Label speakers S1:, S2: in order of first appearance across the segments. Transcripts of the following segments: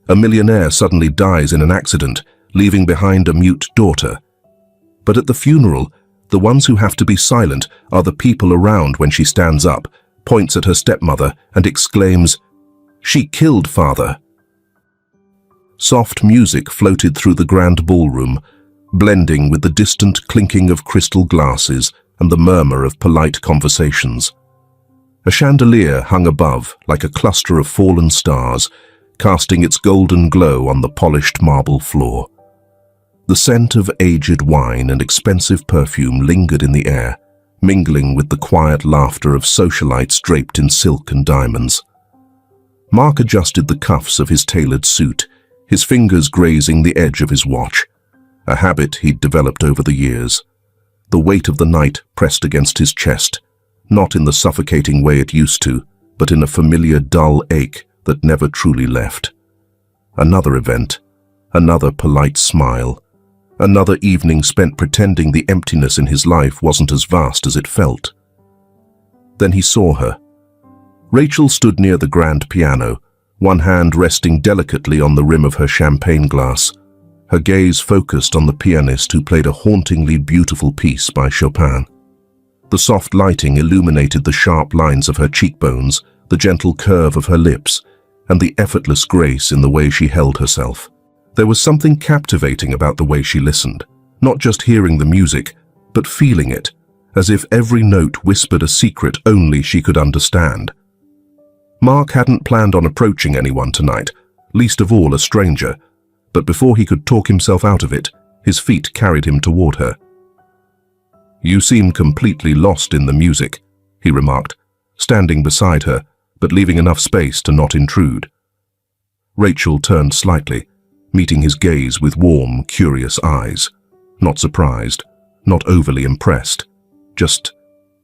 S1: A millionaire suddenly dies in an accident, leaving behind a mute daughter. But at the funeral, the ones who have to be silent are the people around when she stands up, points at her stepmother, and exclaims, "She killed father." Soft music floated through the grand ballroom, blending with the distant clinking of crystal glasses and the murmur of polite conversations. A chandelier hung above like a cluster of fallen stars, casting its golden glow on the polished marble floor. The scent of aged wine and expensive perfume lingered in the air, mingling with the quiet laughter of socialites draped in silk and diamonds. Mark adjusted the cuffs of his tailored suit, his fingers grazing the edge of his watch, a habit he'd developed over the years. The weight of the night pressed against his chest, not in the suffocating way it used to, but in a familiar dull ache that never truly left. Another event, another polite smile, another evening spent pretending the emptiness in his life wasn't as vast as it felt. Then he saw her. Rachel stood near the grand piano, one hand resting delicately on the rim of her champagne glass, her gaze focused on the pianist who played a hauntingly beautiful piece by Chopin. The soft lighting illuminated the sharp lines of her cheekbones, the gentle curve of her lips, and the effortless grace in the way she held herself. There was something captivating about the way she listened, not just hearing the music, but feeling it, as if every note whispered a secret only she could understand. Mark hadn't planned on approaching anyone tonight, least of all a stranger, but before he could talk himself out of it, his feet carried him toward her. "You seem completely lost in the music," he remarked, standing beside her, but leaving enough space to not intrude. Rachel turned slightly, meeting his gaze with warm, curious eyes. Not surprised, not overly impressed, just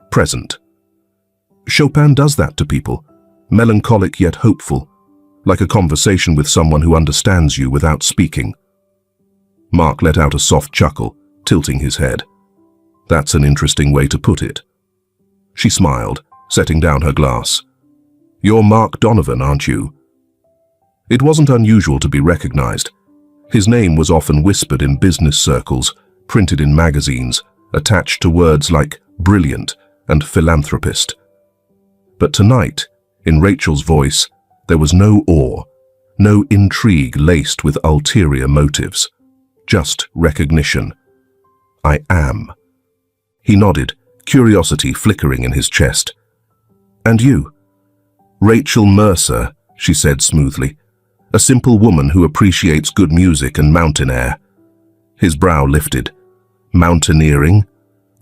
S1: present. Chopin does that to people, melancholic yet hopeful, like a conversation with someone who understands you without speaking. Mark let out a soft chuckle, tilting his head. "That's an interesting way to put it." She smiled, setting down her glass. "You're Mark Donovan, aren't you?" It wasn't unusual to be recognized. His name was often whispered in business circles, printed in magazines, attached to words like brilliant and philanthropist. But tonight, in Rachel's voice, there was no awe, no intrigue laced with ulterior motives, just recognition. "I am." He nodded, curiosity flickering in his chest. "And you?" "Rachel Mercer," she said smoothly. "A simple woman who appreciates good music and mountain air." His brow lifted. "Mountaineering?"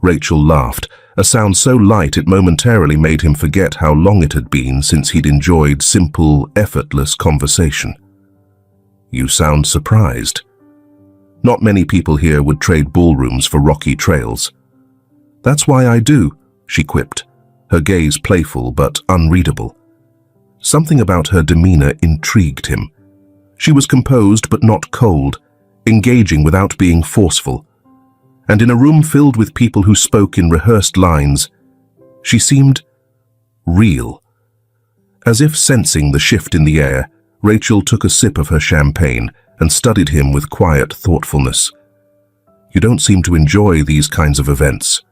S1: Rachel laughed, a sound so light it momentarily made him forget how long it had been since he'd enjoyed simple, effortless conversation. "You sound surprised." "Not many people here would trade ballrooms for rocky trails." "That's why I do," she quipped, her gaze playful but unreadable. Something about her demeanor intrigued him. She was composed but not cold, engaging without being forceful. And in a room filled with people who spoke in rehearsed lines, she seemed real. As if sensing the shift in the air, Rachel took a sip of her champagne and studied him with quiet thoughtfulness. "You don't seem to enjoy these kinds of events."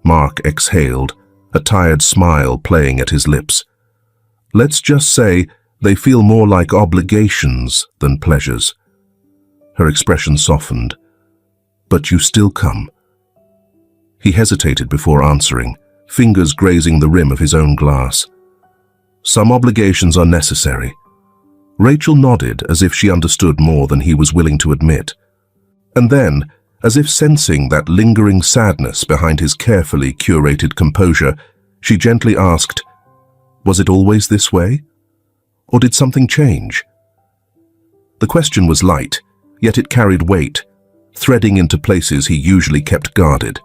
S1: Mark exhaled, a tired smile playing at his lips. "Let's just say they feel more like obligations than pleasures." Her expression softened. "But you still come." He hesitated before answering, fingers grazing the rim of his own glass. "Some obligations are necessary." Rachel nodded as if she understood more than he was willing to admit. And then, as if sensing that lingering sadness behind his carefully curated composure, she gently asked, "Was it always this way? Or did something change?" The question was light, yet it carried weight, threading into places he usually kept guarded.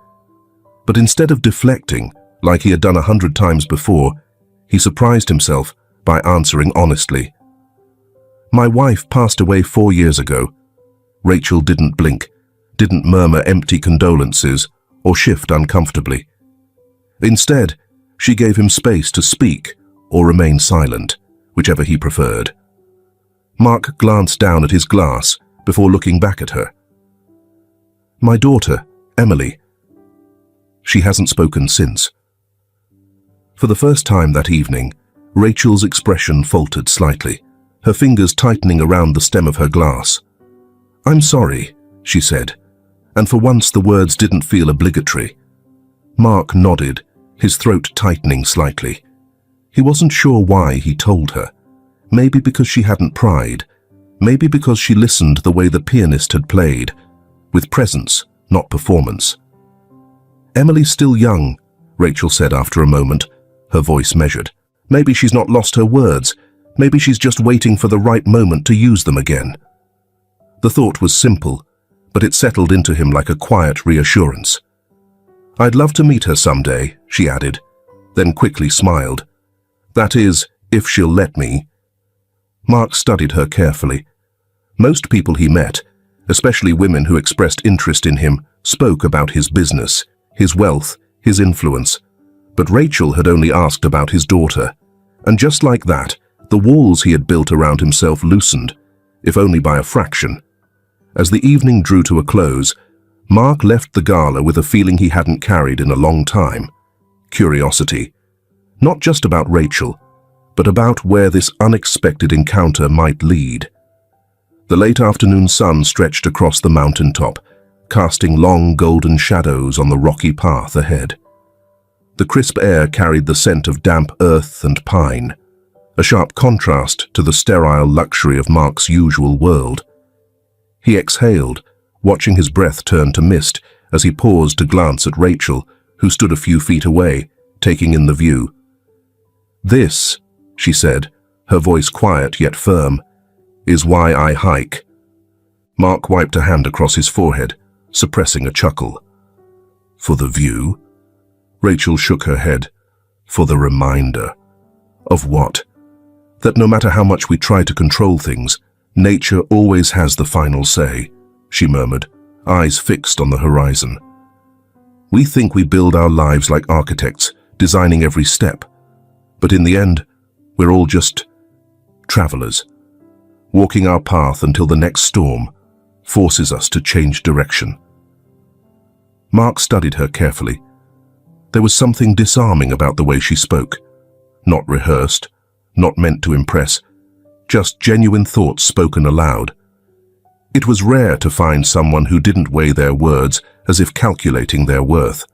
S1: But instead of deflecting, like he had done 100 times before, he surprised himself by answering honestly. "My wife passed away 4 years ago." Rachel didn't blink, didn't murmur empty condolences or shift uncomfortably. Instead, she gave him space to speak or remain silent, whichever he preferred. Mark glanced down at his glass before looking back at her. "My daughter, Emily." She hasn't spoken since. For the first time that evening, Rachel's expression faltered slightly, her fingers tightening around the stem of her glass. "I'm sorry," she said, and for once the words didn't feel obligatory. Mark nodded, his throat tightening slightly. He wasn't sure why he told her. Maybe because she hadn't pried. Maybe because she listened the way the pianist had played, with presence, not performance. "Emily's still young," Rachel said after a moment, her voice measured. "Maybe she's not lost her words. Maybe she's just waiting for the right moment to use them again." The thought was simple, but it settled into him like a quiet reassurance. "I'd love to meet her someday," she added, then quickly smiled. "That is, if she'll let me." Mark studied her carefully. Most people he met, especially women who expressed interest in him, spoke about his business, his wealth, his influence. But Rachel had only asked about his daughter, and just like that, the walls he had built around himself loosened, if only by a fraction. As the evening drew to a close, Mark left the gala with a feeling he hadn't carried in a long time. Curiosity. Not just about Rachel, but about where this unexpected encounter might lead. The late afternoon sun stretched across the mountaintop, casting long golden shadows on the rocky path ahead. The crisp air carried the scent of damp earth and pine, a sharp contrast to the sterile luxury of Mark's usual world. He exhaled, watching his breath turn to mist as he paused to glance at Rachel, who stood a few feet away, taking in the view. "This," she said, her voice quiet yet firm, "is why I hike." Mark wiped a hand across his forehead, suppressing a chuckle. "For the view?" Rachel shook her head. "For the reminder." "Of what?" "That no matter how much we try to control things, nature always has the final say," she murmured, eyes fixed on the horizon. "We think we build our lives like architects, designing every step. But in the end, we're all just travelers, walking our path until the next storm forces us to change direction." Mark studied her carefully. There was something disarming about the way she spoke. Not rehearsed, not meant to impress, just genuine thoughts spoken aloud. It was rare to find someone who didn't weigh their words as if calculating their worth.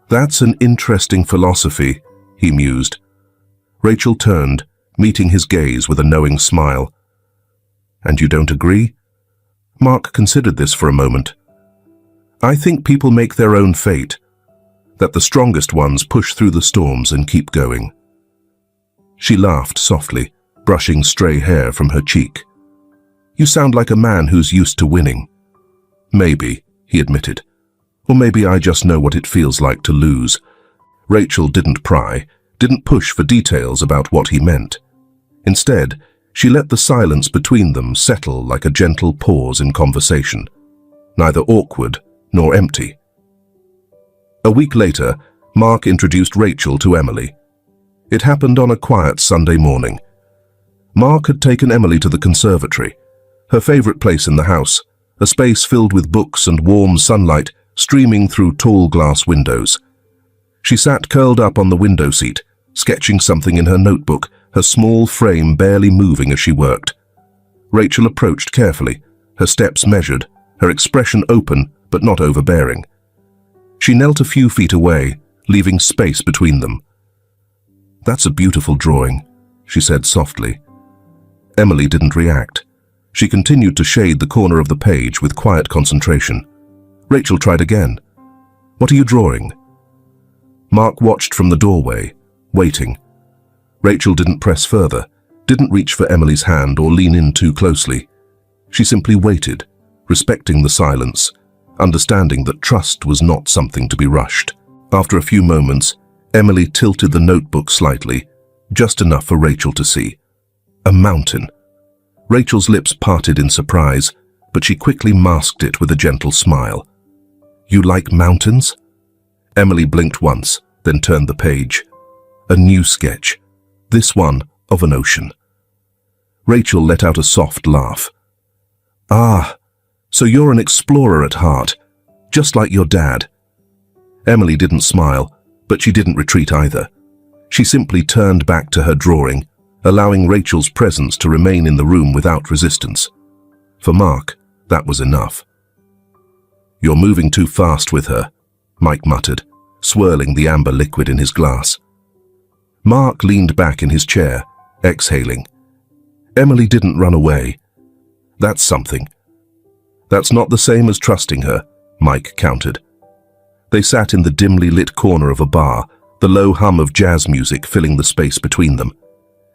S1: "That's an interesting philosophy," he mused. Rachel turned, meeting his gaze with a knowing smile. "And you don't agree?" Mark considered this for a moment. "I think people make their own fate, that the strongest ones push through the storms and keep going." She laughed softly, brushing stray hair from her cheek. "You sound like a man who's used to winning." "Maybe," he admitted. "Or maybe I just know what it feels like to lose." Rachel didn't pry, didn't push for details about what he meant. Instead, she let the silence between them settle like a gentle pause in conversation, neither awkward nor empty. A week later, Mark introduced Rachel to Emily. It happened on a quiet Sunday morning. Mark had taken Emily to the conservatory, her favorite place in the house, a space filled with books and warm sunlight streaming through tall glass windows. She sat curled up on the window seat, sketching something in her notebook, her small frame barely moving as she worked. Rachel approached carefully, her steps measured, her expression open but not overbearing. She knelt a few feet away, leaving space between them. "That's a beautiful drawing," she said softly. Emily didn't react. She continued to shade the corner of the page with quiet concentration. Rachel tried again. "What are you drawing?" Mark watched from the doorway, waiting. Rachel didn't press further, didn't reach for Emily's hand or lean in too closely. She simply waited, respecting the silence, understanding that trust was not something to be rushed. After a few moments, Emily tilted the notebook slightly, just enough for Rachel to see. A mountain. Rachel's lips parted in surprise, but she quickly masked it with a gentle smile. "You like mountains?" Emily blinked once, then turned the page. A new sketch, this one of an ocean. Rachel let out a soft laugh. "Ah, so you're an explorer at heart, just like your dad." Emily didn't smile, but she didn't retreat either. She simply turned back to her drawing, allowing Rachel's presence to remain in the room without resistance. For Mark, that was enough. "You're moving too fast with her," Mike muttered, swirling the amber liquid in his glass. Mark leaned back in his chair, exhaling. Emily didn't run away. "That's something." "That's not the same as trusting her," Mike countered. They sat in the dimly lit corner of a bar, the low hum of jazz music filling the space between them.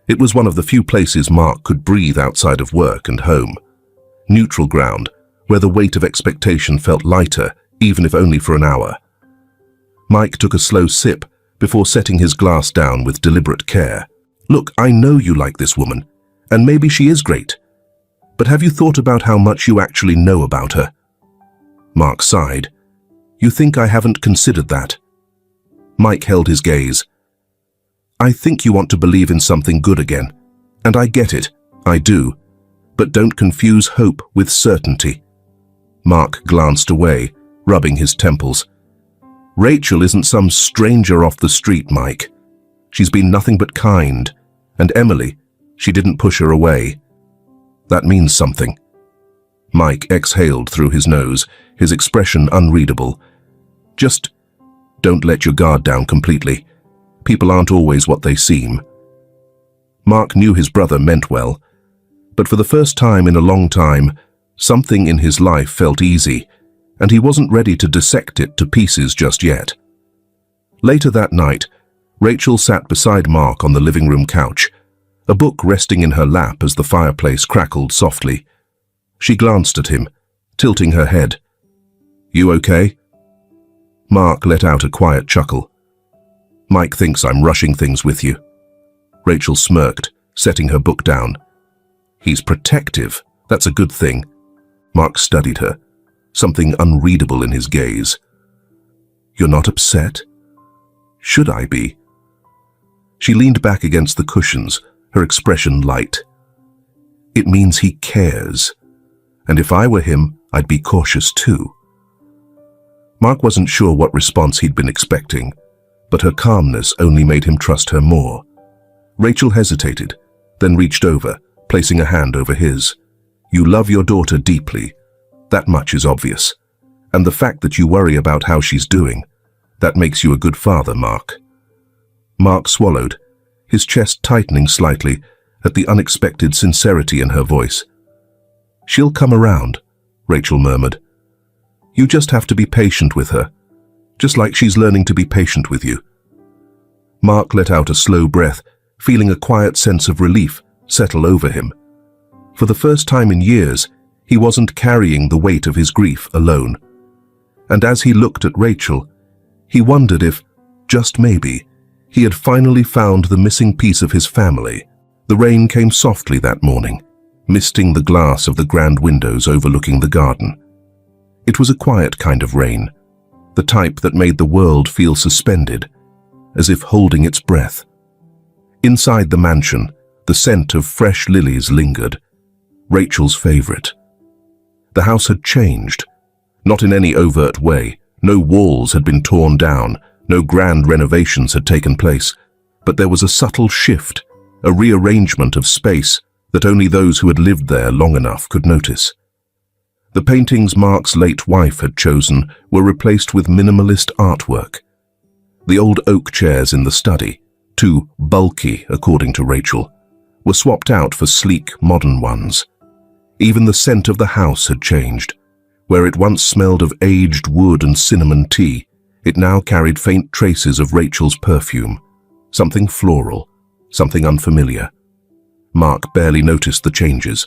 S1: It was one of the few places Mark could breathe outside of work and home. Neutral ground, where the weight of expectation felt lighter, even if only for an hour. Mike took a slow sip before setting his glass down with deliberate care. "Look, I know you like this woman, and maybe she is great. But have you thought about how much you actually know about her?" Mark sighed. "You think I haven't considered that?" Mike held his gaze. "I think you want to believe in something good again, and I get it, I do. But don't confuse hope with certainty." Mark glanced away, rubbing his temples. "Rachel isn't some stranger off the street, Mike. She's been nothing but kind, and Emily, she didn't push her away. That means something." Mike exhaled through his nose, his expression unreadable. "Just don't let your guard down completely. People aren't always what they seem." Mark knew his brother meant well, but for the first time in a long time, something in his life felt easy, and he wasn't ready to dissect it to pieces just yet. Later that night, Rachel sat beside Mark on the living room couch, a book resting in her lap as the fireplace crackled softly. She glanced at him, tilting her head. "You okay?" Mark let out a quiet chuckle. "Mike thinks I'm rushing things with you." Rachel smirked, setting her book down. "He's protective. That's a good thing." Mark studied her, something unreadable in his gaze. "You're not upset?" "Should I be?" She leaned back against the cushions, her expression light. "It means he cares. And if I were him, I'd be cautious too." Mark wasn't sure what response he'd been expecting, but her calmness only made him trust her more. Rachel hesitated, then reached over, placing a hand over his. "You love your daughter deeply. That much is obvious. And the fact that you worry about how she's doing, that makes you a good father, Mark." Mark swallowed, his chest tightening slightly at the unexpected sincerity in her voice. "She'll come around," Rachel murmured. "You just have to be patient with her, just like she's learning to be patient with you." Mark let out a slow breath, feeling a quiet sense of relief settle over him. For the first time in years, he wasn't carrying the weight of his grief alone. And as he looked at Rachel, he wondered if, just maybe, he had finally found the missing piece of his family. The rain came softly that morning, misting the glass of the grand windows overlooking the garden. It was a quiet kind of rain, the type that made the world feel suspended, as if holding its breath. Inside the mansion, the scent of fresh lilies lingered, Rachel's favorite. The house had changed, not in any overt way. No walls had been torn down, no grand renovations had taken place, but there was a subtle shift, a rearrangement of space that only those who had lived there long enough could notice. The paintings Mark's late wife had chosen were replaced with minimalist artwork. The old oak chairs in the study, too bulky according to Rachel, were swapped out for sleek, modern ones. Even the scent of the house had changed. Where it once smelled of aged wood and cinnamon tea, it now carried faint traces of Rachel's perfume, something floral, something unfamiliar. Mark barely noticed the changes,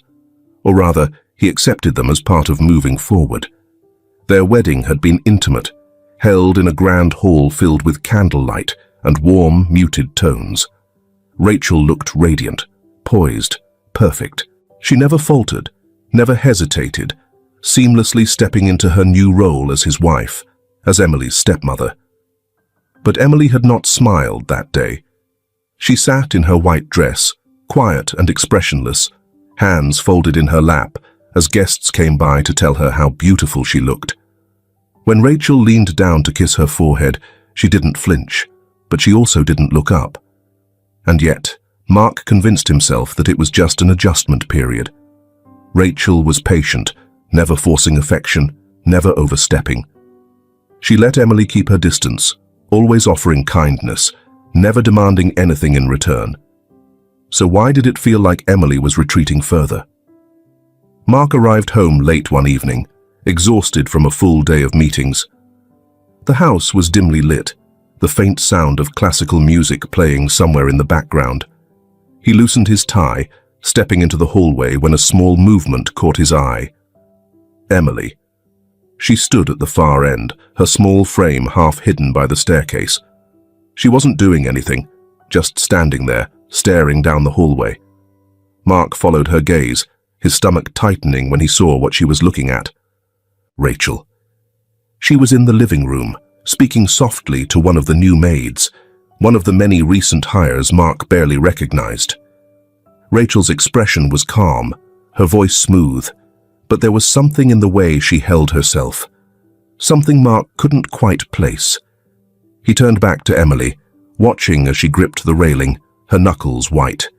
S1: or rather, he accepted them as part of moving forward. Their wedding had been intimate, held in a grand hall filled with candlelight and warm, muted tones. Rachel looked radiant, poised, perfect. She never faltered, never hesitated, seamlessly stepping into her new role as his wife, as Emily's stepmother. But Emily had not smiled that day. She sat in her white dress, quiet and expressionless, hands folded in her lap, as guests came by to tell her how beautiful she looked. When Rachel leaned down to kiss her forehead, she didn't flinch, but she also didn't look up. And yet, Mark convinced himself that it was just an adjustment period. Rachel was patient, never forcing affection, never overstepping. She let Emily keep her distance, always offering kindness, never demanding anything in return. So why did it feel like Emily was retreating further? Mark arrived home late one evening, exhausted from a full day of meetings. The house was dimly lit, the faint sound of classical music playing somewhere in the background. He loosened his tie, stepping into the hallway when a small movement caught his eye. Emily. She stood at the far end, her small frame half hidden by the staircase. She wasn't doing anything, just standing there, staring down the hallway. Mark followed her gaze, his stomach tightening when he saw what she was looking at. Rachel. She was in the living room, speaking softly to one of the new maids, one of the many recent hires Mark barely recognized. Rachel's expression was calm, her voice smooth, but there was something in the way she held herself, something Mark couldn't quite place. He turned back to Emily, watching as she gripped the railing, her knuckles white.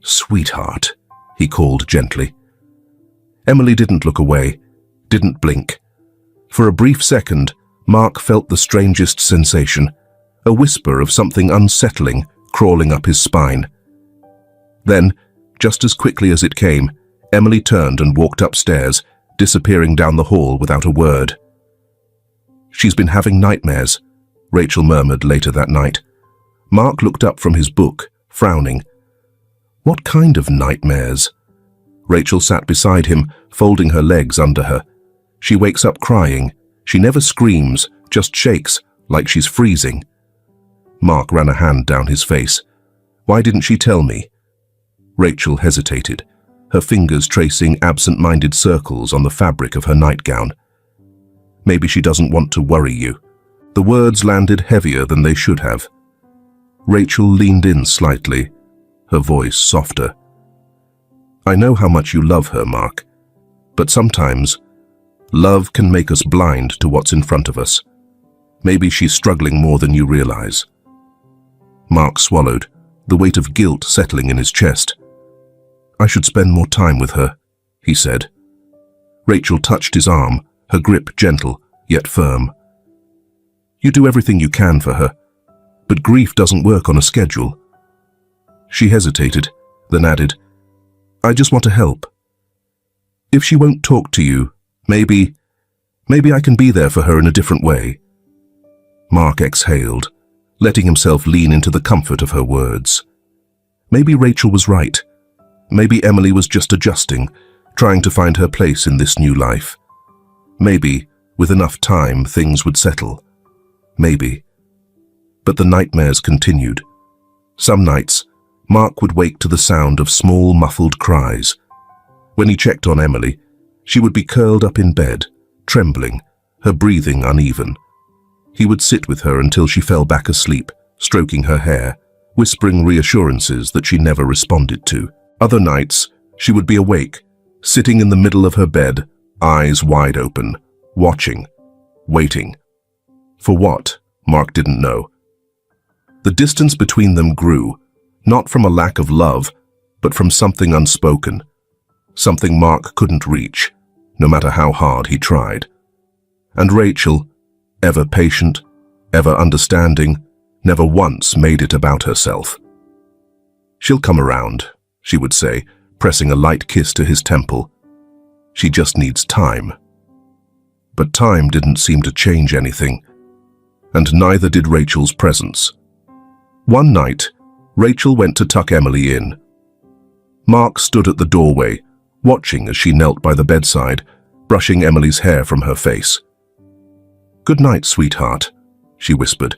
S1: "Sweetheart," he called gently. Emily didn't look away, didn't blink. For a brief second, Mark felt the strangest sensation, a whisper of something unsettling crawling up his spine. Then, just as quickly as it came, Emily turned and walked upstairs, disappearing down the hall without a word. "She's been having nightmares," Rachel murmured later that night. Mark looked up from his book, frowning. "What kind of nightmares?" Rachel sat beside him, folding her legs under her. "She wakes up crying. She never screams, just shakes, like she's freezing." Mark ran a hand down his face. "Why didn't she tell me?" Rachel hesitated, her fingers tracing absent-minded circles on the fabric of her nightgown. "Maybe she doesn't want to worry you." The words landed heavier than they should have. Rachel leaned in slightly, her voice softer. "I know how much you love her, Mark, but sometimes love can make us blind to what's in front of us. Maybe she's struggling more than you realize." Mark swallowed, the weight of guilt settling in his chest. "I should spend more time with her," he said. Rachel touched his arm, her grip gentle, yet firm. "You do everything you can for her, but grief doesn't work on a schedule." She hesitated, then added, "I just want to help. If she won't talk to you, maybe I can be there for her in a different way." Mark exhaled, letting himself lean into the comfort of her words. Maybe Rachel was right. Maybe Emily was just adjusting, trying to find her place in this new life. Maybe, with enough time, things would settle. Maybe. But the nightmares continued. Some nights, Mark would wake to the sound of small, muffled cries. When he checked on Emily, she would be curled up in bed, trembling, her breathing uneven. He would sit with her until she fell back asleep, stroking her hair, whispering reassurances that she never responded to. Other nights, she would be awake, sitting in the middle of her bed, eyes wide open, watching, waiting. For what? Mark didn't know. The distance between them grew, not from a lack of love, but from something unspoken, something Mark couldn't reach, no matter how hard he tried. And Rachel, ever patient, ever understanding, never once made it about herself. "She'll come around," she would say, pressing a light kiss to his temple. "She just needs time." But time didn't seem to change anything, and neither did Rachel's presence. One night, Rachel went to tuck Emily in. Mark stood at the doorway, watching as she knelt by the bedside, brushing Emily's hair from her face. "Good night, sweetheart," she whispered,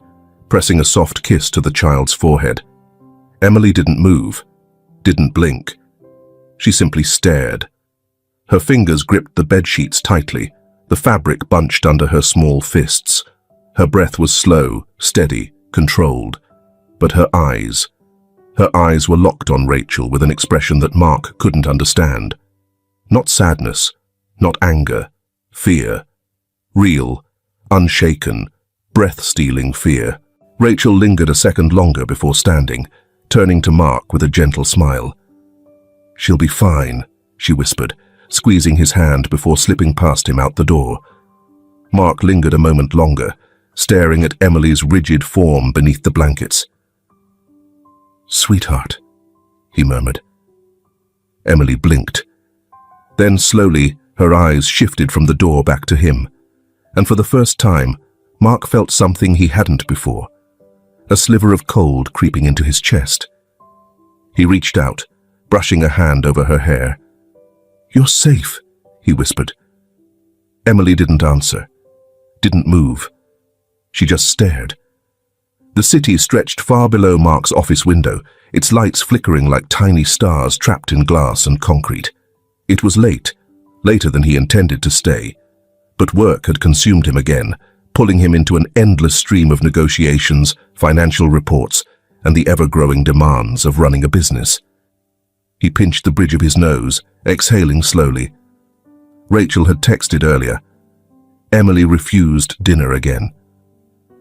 S1: pressing a soft kiss to the child's forehead. Emily didn't move, didn't blink. She simply stared. Her fingers gripped the bedsheets tightly, the fabric bunched under her small fists. Her breath was slow, steady, controlled. But her eyes, Her eyes were locked on Rachel with an expression that Mark couldn't understand. Not sadness, not anger, fear. Real, unshaken, breath-stealing fear. Rachel lingered a second longer before standing, turning to Mark with a gentle smile. "She'll be fine," she whispered, squeezing his hand before slipping past him out the door. Mark lingered a moment longer, staring at Emily's rigid form beneath the blankets. "Sweetheart," he murmured. Emily blinked. Then slowly, her eyes shifted from the door back to him, and for the first time, Mark felt something he hadn't before, a sliver of cold creeping into his chest. He reached out, brushing a hand over her hair. "You're safe," he whispered. Emily didn't answer, didn't move. She just stared. The city stretched far below Mark's office window, its lights flickering like tiny stars trapped in glass and concrete. It was late, later than he intended to stay, but work had consumed him again, pulling him into an endless stream of negotiations, financial reports, and the ever-growing demands of running a business. He pinched the bridge of his nose, exhaling slowly. Rachel had texted earlier. Emily refused dinner again.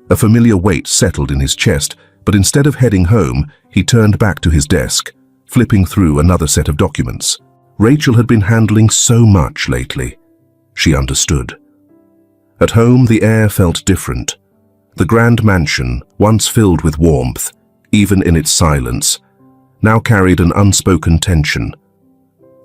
S1: A familiar weight settled in his chest, but instead of heading home, he turned back to his desk, flipping through another set of documents. Rachel had been handling so much lately. She understood. At home, the air felt different. The grand mansion, once filled with warmth, even in its silence, now carried an unspoken tension.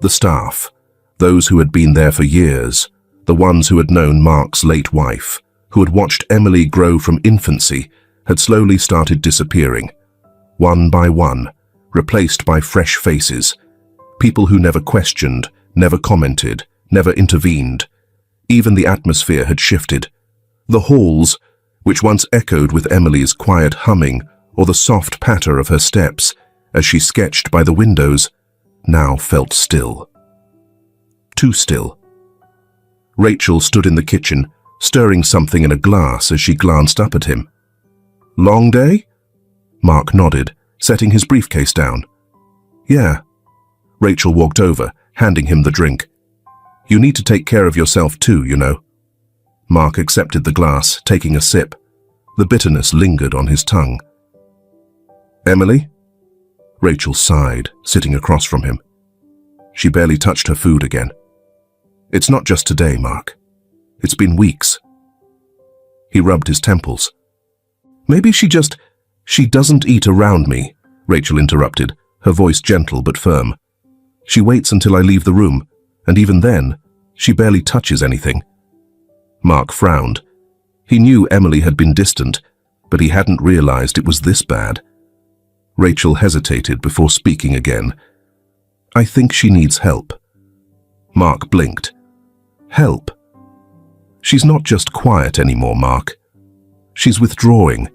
S1: The staff, those who had been there for years, the ones who had known Mark's late wife, who had watched Emily grow from infancy, had slowly started disappearing, one by one, replaced by fresh faces, people who never questioned, never commented, never intervened. Even the atmosphere had shifted. The halls, which once echoed with Emily's quiet humming or the soft patter of her steps as she sketched by the windows, now felt still. Too still. Rachel stood in the kitchen, stirring something in a glass as she glanced up at him. "Long day?" Mark nodded, setting his briefcase down. "Yeah." Rachel walked over, handing him the drink. "You need to take care of yourself too, you know." Mark accepted the glass, taking a sip. The bitterness lingered on his tongue. "Emily?" Rachel sighed, sitting across from him. She barely touched her food again. "It's not just today, Mark. It's been weeks." He rubbed his temples. "Maybe she doesn't eat around me," Rachel interrupted, her voice gentle but firm. "She waits until I leave the room, and even then, she barely touches anything." Mark frowned. He knew Emily had been distant, but he hadn't realized it was this bad. Rachel hesitated before speaking again. "I think she needs help." Mark blinked. "Help? She's not just quiet anymore, Mark. She's withdrawing.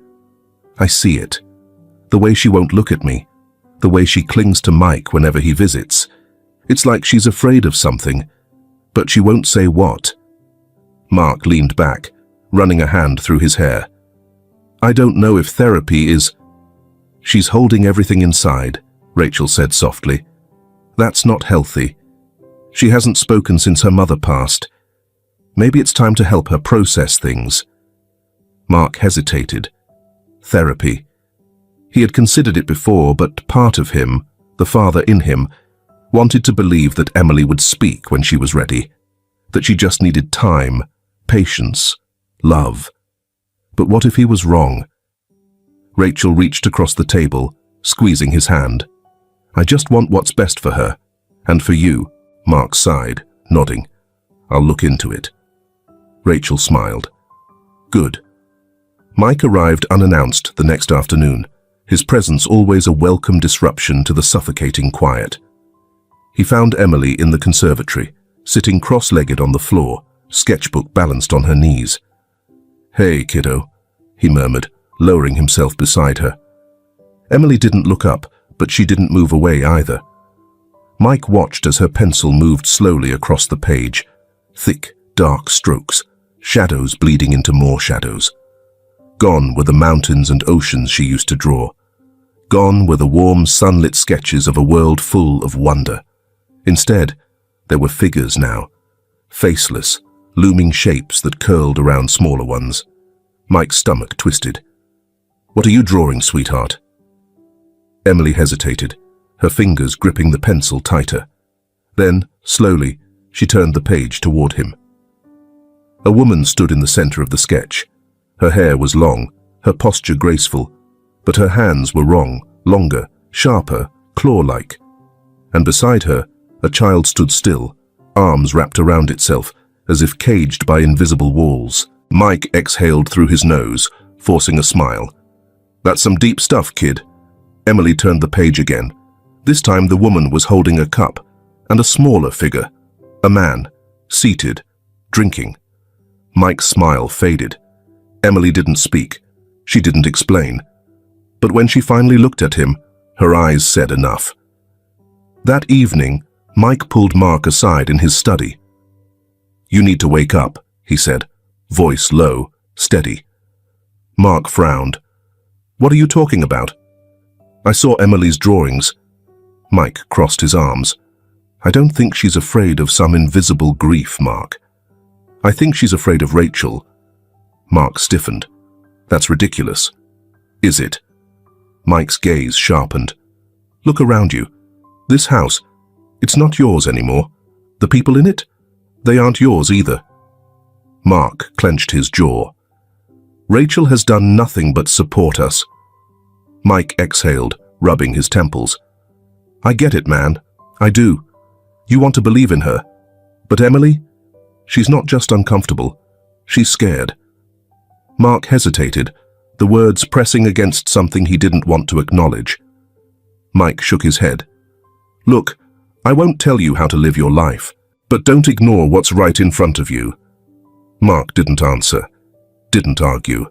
S1: I see it. The way she won't look at me, the way she clings to Mike whenever he visits. It's like she's afraid of something, but she won't say what." Mark leaned back, running a hand through his hair. "I don't know if therapy is—" "She's holding everything inside," Rachel said softly. "That's not healthy. She hasn't spoken since her mother passed. Maybe it's time to help her process things." Mark hesitated. Therapy. He had considered it before, but part of him, the father in him, wanted to believe that Emily would speak when she was ready, that she just needed time, patience, love. But what if he was wrong? Rachel reached across the table, squeezing his hand. "I just want what's best for her. And for you," Mark sighed, nodding. "I'll look into it." Rachel smiled. "Good." Mike arrived unannounced the next afternoon, his presence always a welcome disruption to the suffocating quiet. He found Emily in the conservatory, sitting cross-legged on the floor, sketchbook balanced on her knees. "Hey, kiddo," he murmured, lowering himself beside her. Emily didn't look up, but she didn't move away either. Mike watched as her pencil moved slowly across the page, thick, dark strokes, shadows bleeding into more shadows. Gone were the mountains and oceans she used to draw. Gone were the warm, sunlit sketches of a world full of wonder. Instead, there were figures now, faceless, looming shapes that curled around smaller ones. Mike's stomach twisted. "What are you drawing, sweetheart?" Emily hesitated, her fingers gripping the pencil tighter. Then, slowly, she turned the page toward him. A woman stood in the center of the sketch. Her hair was long, her posture graceful, but her hands were wrong, longer, sharper, claw-like. And beside her, a child stood still, arms wrapped around itself, as if caged by invisible walls. Mike exhaled through his nose, forcing a smile. "That's some deep stuff, kid." Emily turned the page again. This time the woman was holding a cup, and a smaller figure, a man, seated, drinking. Mike's smile faded. Emily didn't speak. She didn't explain. But when she finally looked at him, her eyes said enough. That evening, Mike pulled Mark aside in his study. "You need to wake up," he said, voice low, steady. Mark frowned. "What are you talking about?" "I saw Emily's drawings." Mike crossed his arms. "I don't think she's afraid of some invisible grief, Mark. I think she's afraid of Rachel." Mark stiffened. "That's ridiculous." "Is it?" Mike's gaze sharpened. "Look around you. This house, it's not yours anymore. The people in it, they aren't yours either." Mark clenched his jaw. "Rachel has done nothing but support us." Mike exhaled, rubbing his temples. "I get it, man. I do. You want to believe in her. But Emily? She's not just uncomfortable. She's scared." Mark hesitated, the words pressing against something he didn't want to acknowledge. Mike shook his head. "Look, I won't tell you how to live your life, but don't ignore what's right in front of you." Mark didn't answer, didn't argue.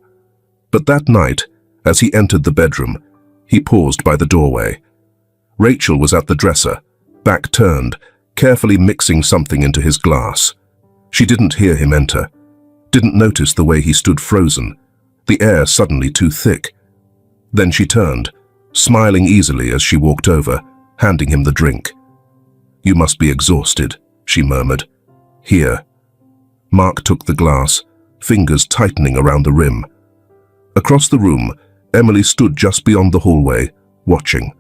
S1: But that night, as he entered the bedroom, he paused by the doorway. Rachel was at the dresser, back turned, carefully mixing something into his glass. She didn't hear him enter, didn't notice the way he stood frozen, the air suddenly too thick. Then she turned, smiling easily as she walked over, handing him the drink. "You must be exhausted," she murmured. "Here." Mark took the glass, fingers tightening around the rim. Across the room, Emily stood just beyond the hallway, watching.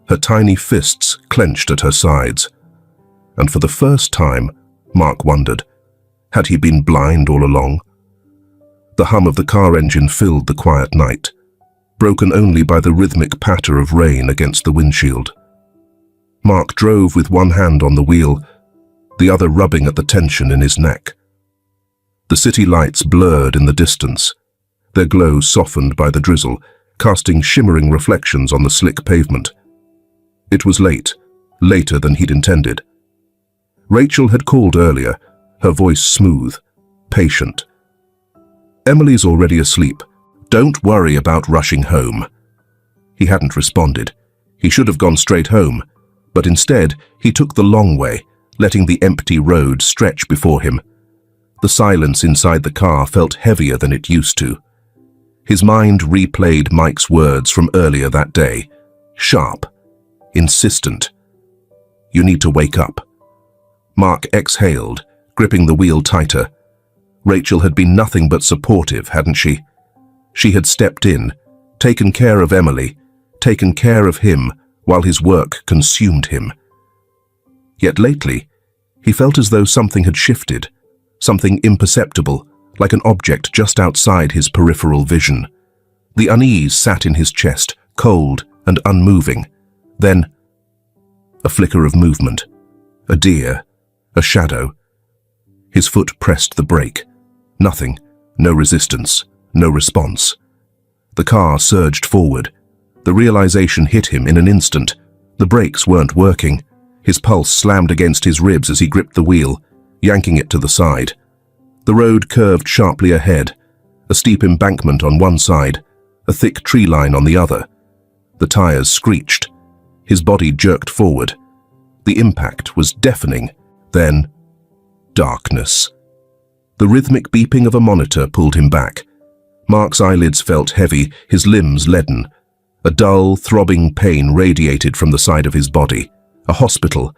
S1: Her tiny fists clenched at her sides. And for the first time, Mark wondered, had he been blind all along? The hum of the car engine filled the quiet night, broken only by the rhythmic patter of rain against the windshield. Mark drove with one hand on the wheel, the other rubbing at the tension in his neck. The city lights blurred in the distance, their glow softened by the drizzle, casting shimmering reflections on the slick pavement. It was late, later than he'd intended. Rachel had called earlier, her voice smooth, patient. "Emily's already asleep. Don't worry about rushing home." He hadn't responded. He should have gone straight home, but instead he took the long way, letting the empty road stretch before him. The silence inside the car felt heavier than it used to. His mind replayed Mike's words from earlier that day, sharp, insistent. "You need to wake up." Mark exhaled, gripping the wheel tighter. Rachel had been nothing but supportive, hadn't she? She had stepped in, taken care of Emily, taken care of him while his work consumed him. Yet lately, he felt as though something had shifted, something imperceptible, like an object just outside his peripheral vision. The unease sat in his chest, cold and unmoving. Then, a flicker of movement, a deer, a shadow. His foot pressed the brake. Nothing, no resistance, no response. The car surged forward. The realization hit him in an instant. The brakes weren't working. His pulse slammed against his ribs as he gripped the wheel, yanking it to the side. The road curved sharply ahead, a steep embankment on one side, a thick tree line on the other. The tires screeched. His body jerked forward. The impact was deafening. Then, darkness. The rhythmic beeping of a monitor pulled him back. Mark's eyelids felt heavy, his limbs leaden. A dull, throbbing pain radiated from the side of his body. A hospital.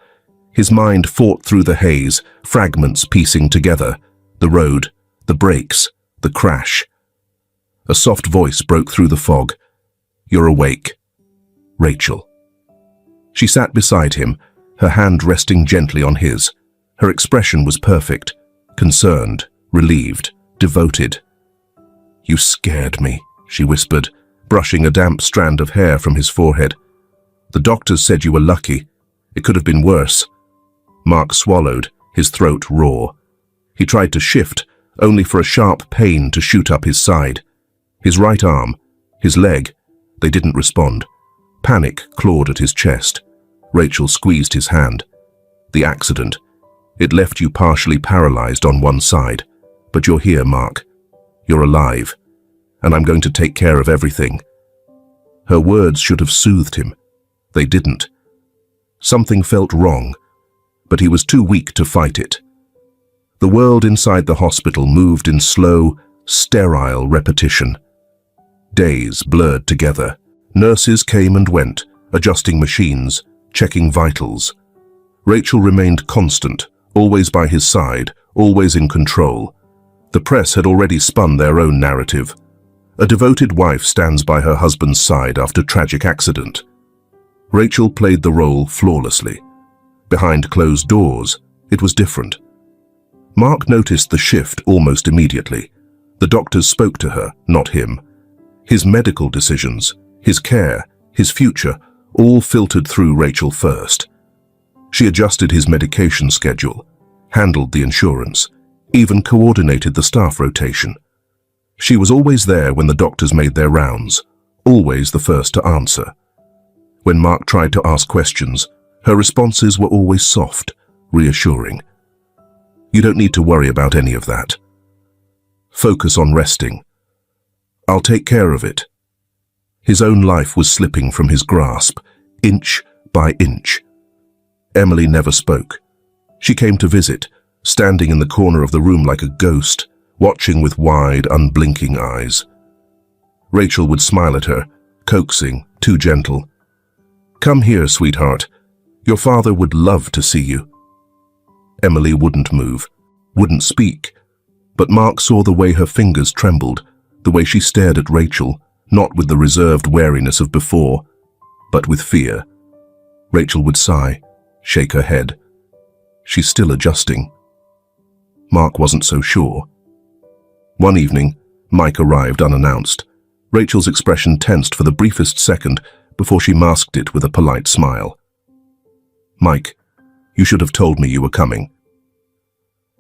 S1: His mind fought through the haze, fragments piecing together. The road, the brakes, the crash. A soft voice broke through the fog. "You're awake." Rachel. She sat beside him, her hand resting gently on his. Her expression was perfect, concerned, relieved, devoted. "You scared me," she whispered, brushing a damp strand of hair from his forehead. "The doctors said you were lucky. It could have been worse." Mark swallowed, his throat raw. He tried to shift, only for a sharp pain to shoot up his side. His right arm, his leg, they didn't respond. Panic clawed at his chest. Rachel squeezed his hand. "The accident. It left you partially paralyzed on one side. But you're here, Mark. You're alive. And I'm going to take care of everything." Her words should have soothed him. They didn't. Something felt wrong, but he was too weak to fight it. The world inside the hospital moved in slow, sterile repetition. Days blurred together. Nurses came and went, adjusting machines, checking vitals. Rachel remained constant, always by his side, always in control. The press had already spun their own narrative. A devoted wife stands by her husband's side after tragic accident. Rachel played the role flawlessly. Behind closed doors, it was different. Mark noticed the shift almost immediately. The doctors spoke to her, not him. His medical decisions, his care, his future, all filtered through Rachel first. She adjusted his medication schedule, handled the insurance, even coordinated the staff rotation. She was always there when the doctors made their rounds, always the first to answer. When Mark tried to ask questions, her responses were always soft, reassuring. "You don't need to worry about any of that. Focus on resting. I'll take care of it." His own life was slipping from his grasp, inch by inch. Emily never spoke. She came to visit, standing in the corner of the room like a ghost, watching with wide, unblinking eyes. Rachel would smile at her, coaxing, too gentle. "Come here, sweetheart. Your father would love to see you." Emily wouldn't move, wouldn't speak, but Mark saw the way her fingers trembled, the way she stared at Rachel, not with the reserved wariness of before, but with fear. Rachel would sigh, shake her head. She's still adjusting. Mark wasn't so sure. One evening, Mike arrived unannounced. Rachel's expression tensed for the briefest second before she masked it with a polite smile. "Mike, you should have told me you were coming."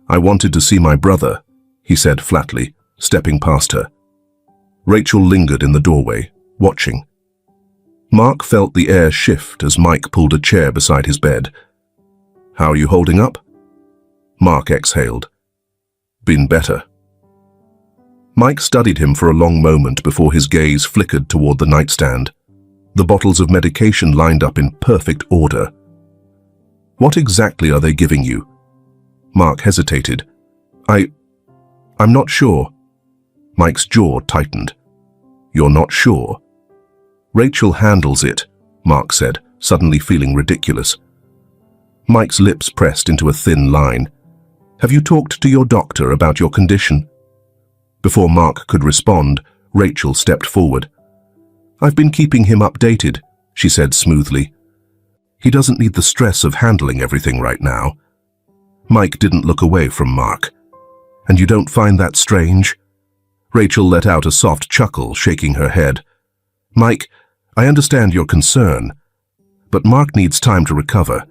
S1: "I wanted to see my brother," he said flatly, stepping past her. Rachel lingered in the doorway, watching. Mark felt the air shift as Mike pulled a chair beside his bed. "How are you holding up?" Mark exhaled. "Been better." Mike studied him for a long moment before his gaze flickered toward the nightstand. The bottles of medication lined up in perfect order. "What exactly are they giving you?" Mark hesitated. I'm not sure." Mike's jaw tightened. "You're not sure?" "Rachel handles it," Mark said, suddenly feeling ridiculous. Mike's lips pressed into a thin line. "Have you talked to your doctor about your condition?" Before Mark could respond, Rachel stepped forward. "I've been keeping him updated," she said smoothly. "He doesn't need the stress of handling everything right now." Mike didn't look away from Mark. "And you don't find that strange?" Rachel let out a soft chuckle, shaking her head. "Mike, I understand your concern, but Mark needs time to recover.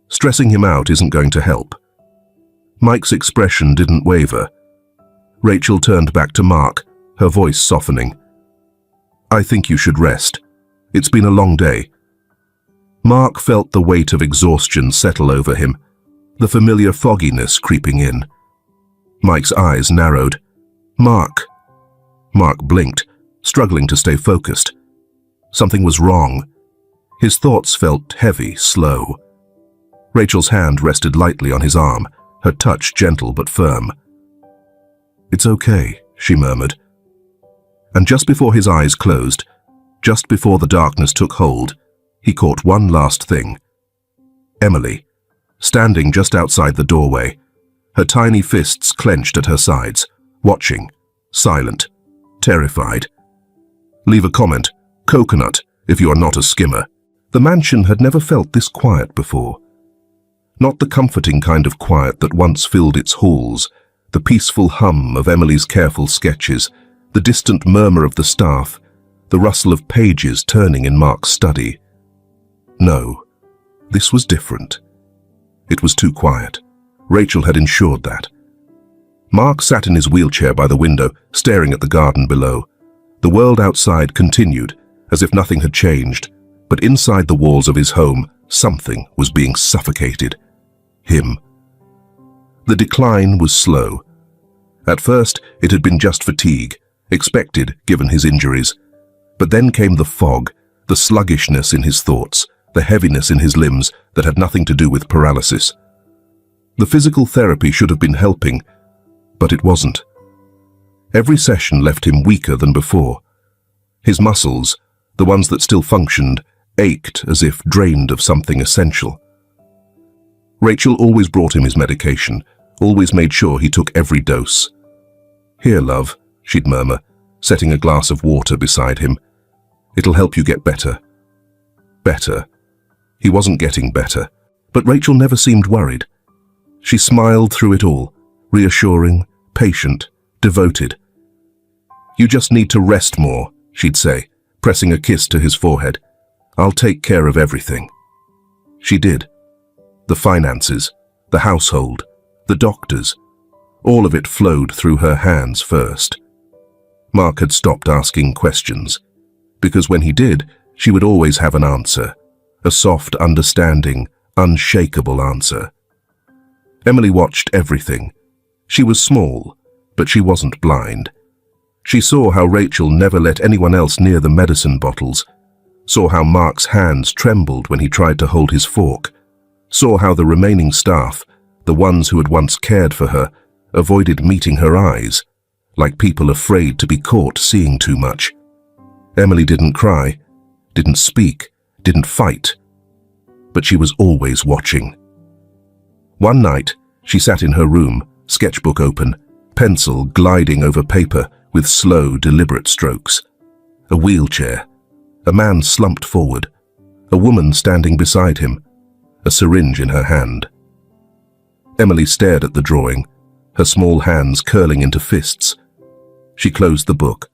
S1: Stressing him out isn't going to help." Mike's expression didn't waver. Rachel turned back to Mark, her voice softening. "I think you should rest. It's been a long day." Mark felt the weight of exhaustion settle over him, the familiar fogginess creeping in. Mike's eyes narrowed. "Mark." Mark blinked, struggling to stay focused. Something was wrong. His thoughts felt heavy, slow. Rachel's hand rested lightly on his arm, her touch gentle but firm. "It's okay," she murmured. And just before his eyes closed, Just before the darkness took hold, he caught one last thing. Emily, standing just outside the doorway, her tiny fists clenched at her sides, watching, silent, terrified. "Leave a comment, coconut, if you are not a skimmer." The mansion had never felt this quiet before. Not the comforting kind of quiet that once filled its halls, the peaceful hum of Emily's careful sketches, the distant murmur of the staff, the rustle of pages turning in Mark's study. No, this was different. It was too quiet. Rachel had ensured that. Mark sat in his wheelchair by the window, staring at the garden below. The world outside continued, as if nothing had changed, but inside the walls of his home, something was being suffocated. Him. The decline was slow. At first, it had been just fatigue, expected given his injuries. But then came the fog, the sluggishness in his thoughts, the heaviness in his limbs that had nothing to do with paralysis. The physical therapy should have been helping, but it wasn't. Every session left him weaker than before. His muscles, the ones that still functioned, ached as if drained of something essential. Rachel always brought him his medication, always made sure he took every dose. "Here, love," she'd murmur, setting a glass of water beside him. "It'll help you get better." Better. He wasn't getting better, but Rachel never seemed worried. She smiled through it all, reassuring, patient, devoted. "You just need to rest more," she'd say, pressing a kiss to his forehead. "I'll take care of everything." She did. The finances, the household, the doctors, all of it flowed through her hands first. Mark had stopped asking questions, because when he did, she would always have an answer, a soft, understanding, unshakable answer. Emily watched everything. She was small, but she wasn't blind. She saw how Rachel never let anyone else near the medicine bottles, saw how Mark's hands trembled when he tried to hold his fork, saw how the remaining staff, the ones who had once cared for her, avoided meeting her eyes, like people afraid to be caught seeing too much. Emily didn't cry, didn't speak, didn't fight, but she was always watching. One night, she sat in her room, sketchbook open, pencil gliding over paper with slow, deliberate strokes. A wheelchair, a man slumped forward, a woman standing beside him, a syringe in her hand. Emily stared at the drawing, her small hands curling into fists. She closed the book.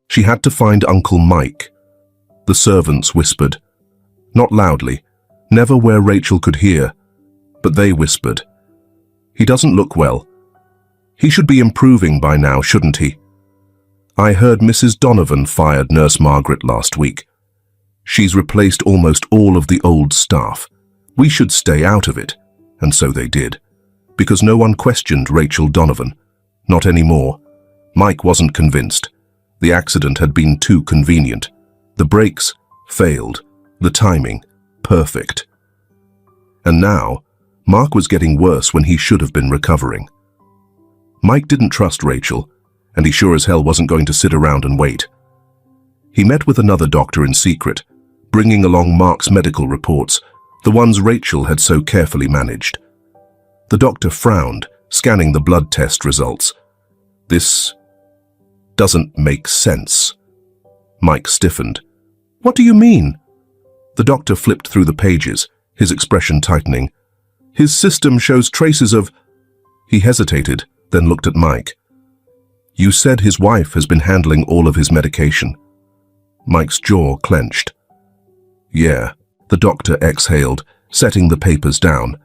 S1: She had to find Uncle Mike. The servants whispered. Not loudly, never where Rachel could hear, but they whispered. "He doesn't look well. He should be improving by now, shouldn't he? I heard Mrs. Donovan fired Nurse Margaret last week. She's replaced almost all of the old staff. We should stay out of it." And so they did, because no one questioned Rachel Donovan. Not anymore. Mike wasn't convinced. The accident had been too convenient. The brakes failed. The timing perfect. And now, Mark was getting worse when he should have been recovering. Mike didn't trust Rachel, and he sure as hell wasn't going to sit around and wait. He met with another doctor in secret, bringing along Mark's medical reports, the ones Rachel had so carefully managed. The doctor frowned, scanning the blood test results. "This doesn't make sense." Mike stiffened. "What do you mean?" The doctor flipped through the pages, his expression tightening. "His system shows traces of—" He hesitated, then looked at Mike. "You said his wife has been handling all of his medication." Mike's jaw clenched. "Yeah," the doctor exhaled, setting the papers down.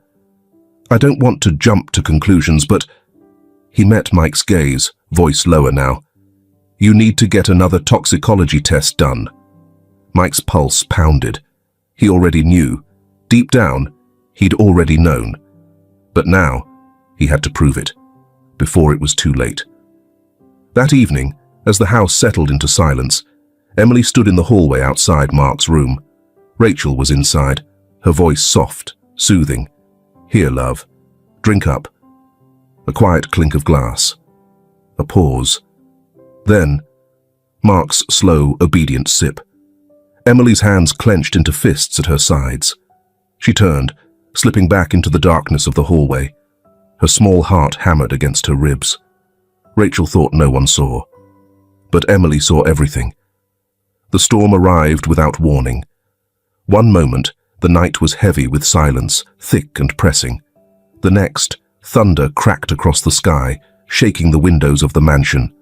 S1: "I don't want to jump to conclusions, but—" He met Mike's gaze, voice lower now. "You need to get another toxicology test done." Mike's pulse pounded. He already knew. Deep down, he'd already known. But now, he had to prove it, before it was too late. That evening, as the house settled into silence, Emily stood in the hallway outside Mark's room. Rachel was inside, her voice soft, soothing. "Here, love. Drink up." A quiet clink of glass. A pause. Then, Mark's slow, obedient sip. Emily's hands clenched into fists at her sides. She turned, slipping back into the darkness of the hallway. Her small heart hammered against her ribs. Rachel thought no one saw. But Emily saw everything. The storm arrived without warning. One moment, the night was heavy with silence, thick and pressing. The next, thunder cracked across the sky, shaking the windows of the mansion.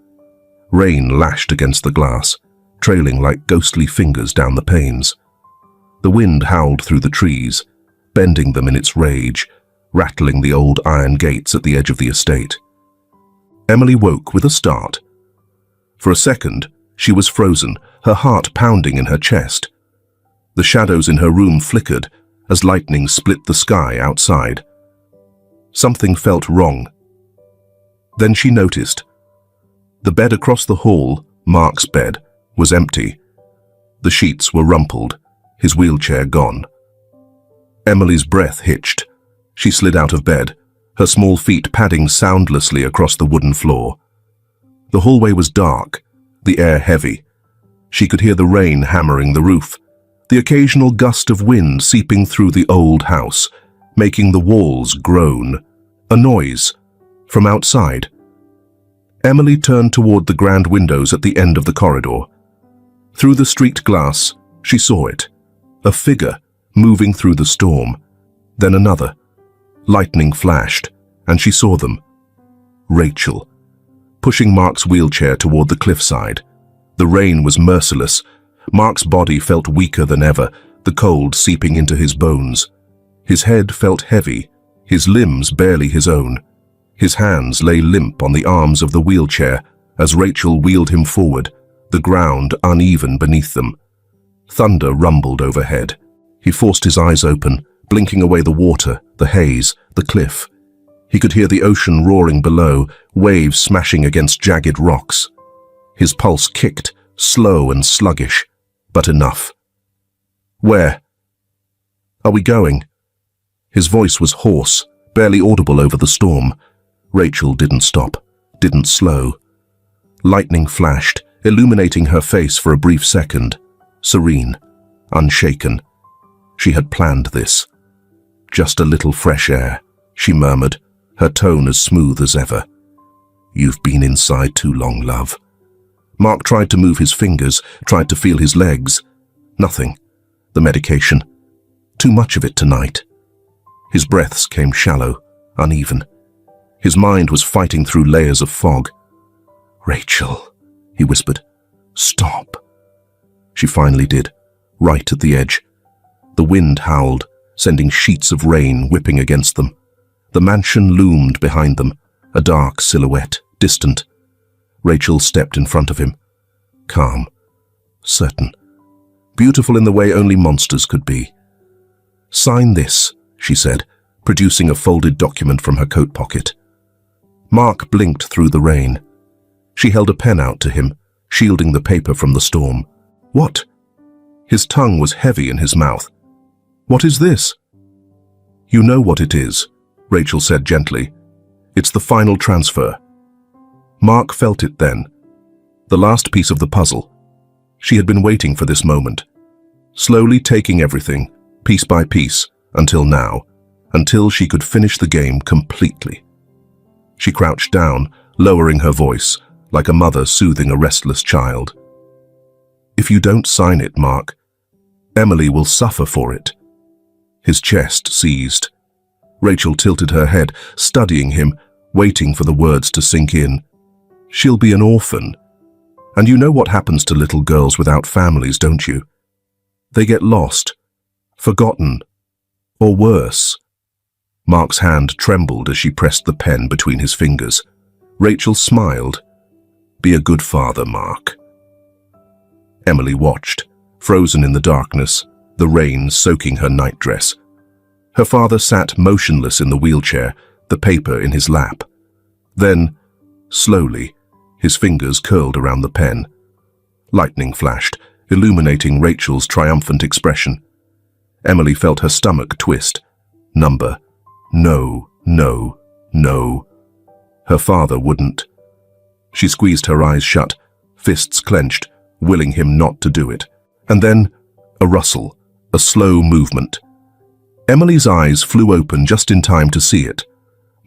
S1: Rain lashed against the glass, trailing like ghostly fingers down the panes. The wind howled through the trees, bending them in its rage, rattling the old iron gates at the edge of the estate. Emily woke with a start. For a second, she was frozen, her heart pounding in her chest. The shadows in her room flickered as lightning split the sky outside. Something felt wrong. Then she noticed. The bed across the hall, Mark's bed, was empty. The sheets were rumpled, his wheelchair gone. Emily's breath hitched. She slid out of bed, her small feet padding soundlessly across the wooden floor. The hallway was dark, the air heavy. She could hear the rain hammering the roof, the occasional gust of wind seeping through the old house, making the walls groan. A noise from outside. Emily turned toward the grand windows at the end of the corridor. Through the street glass, she saw it. A figure moving through the storm. Then another. Lightning flashed, and she saw them. Rachel, pushing Mark's wheelchair toward the cliffside. The rain was merciless. Mark's body felt weaker than ever, the cold seeping into his bones. His head felt heavy, his limbs barely his own. His hands lay limp on the arms of the wheelchair as Rachel wheeled him forward, the ground uneven beneath them. Thunder rumbled overhead. He forced his eyes open, blinking away the water, the haze, the cliff. He could hear the ocean roaring below, waves smashing against jagged rocks. His pulse kicked, slow and sluggish, but enough. Where? Are we going? His voice was hoarse, barely audible over the storm. Rachel didn't stop, didn't slow. Lightning flashed, illuminating her face for a brief second. Serene, unshaken. She had planned this. Just a little fresh air, she murmured, her tone as smooth as ever. You've been inside too long, love. Mark tried to move his fingers, tried to feel his legs. Nothing. The medication. Too much of it tonight. His breaths came shallow, uneven. His mind was fighting through layers of fog. Rachel, he whispered. Stop. She finally did, right at the edge. The wind howled, sending sheets of rain whipping against them. The mansion loomed behind them, a dark silhouette, distant. Rachel stepped in front of him. Calm, certain, beautiful in the way only monsters could be. Sign this, she said, producing a folded document from her coat pocket. Mark blinked through the rain. She held a pen out to him, shielding the paper from the storm. What? His tongue was heavy in his mouth. What is this? You know what it is, Rachel said gently. It's the final transfer. Mark felt it then. The last piece of the puzzle. She had been waiting for this moment. Slowly taking everything, piece by piece, until now. Until she could finish the game completely. She crouched down, lowering her voice, like a mother soothing a restless child. If you don't sign it, Mark, Emily will suffer for it. His chest seized. Rachel tilted her head, studying him, waiting for the words to sink in. She'll be an orphan. And you know what happens to little girls without families, don't you? They get lost, forgotten, or worse. Mark's hand trembled as she pressed the pen between his fingers. Rachel smiled. Be a good father, Mark. Emily watched, frozen in the darkness, the rain soaking her nightdress. Her father sat motionless in the wheelchair, the paper in his lap. Then, slowly, his fingers curled around the pen. Lightning flashed, illuminating Rachel's triumphant expression. Emily felt her stomach twist. Number. No, no, no. Her father wouldn't. She squeezed her eyes shut, fists clenched, willing him not to do it. And then, A rustle, a slow movement. Emily's eyes flew open just in time to see it.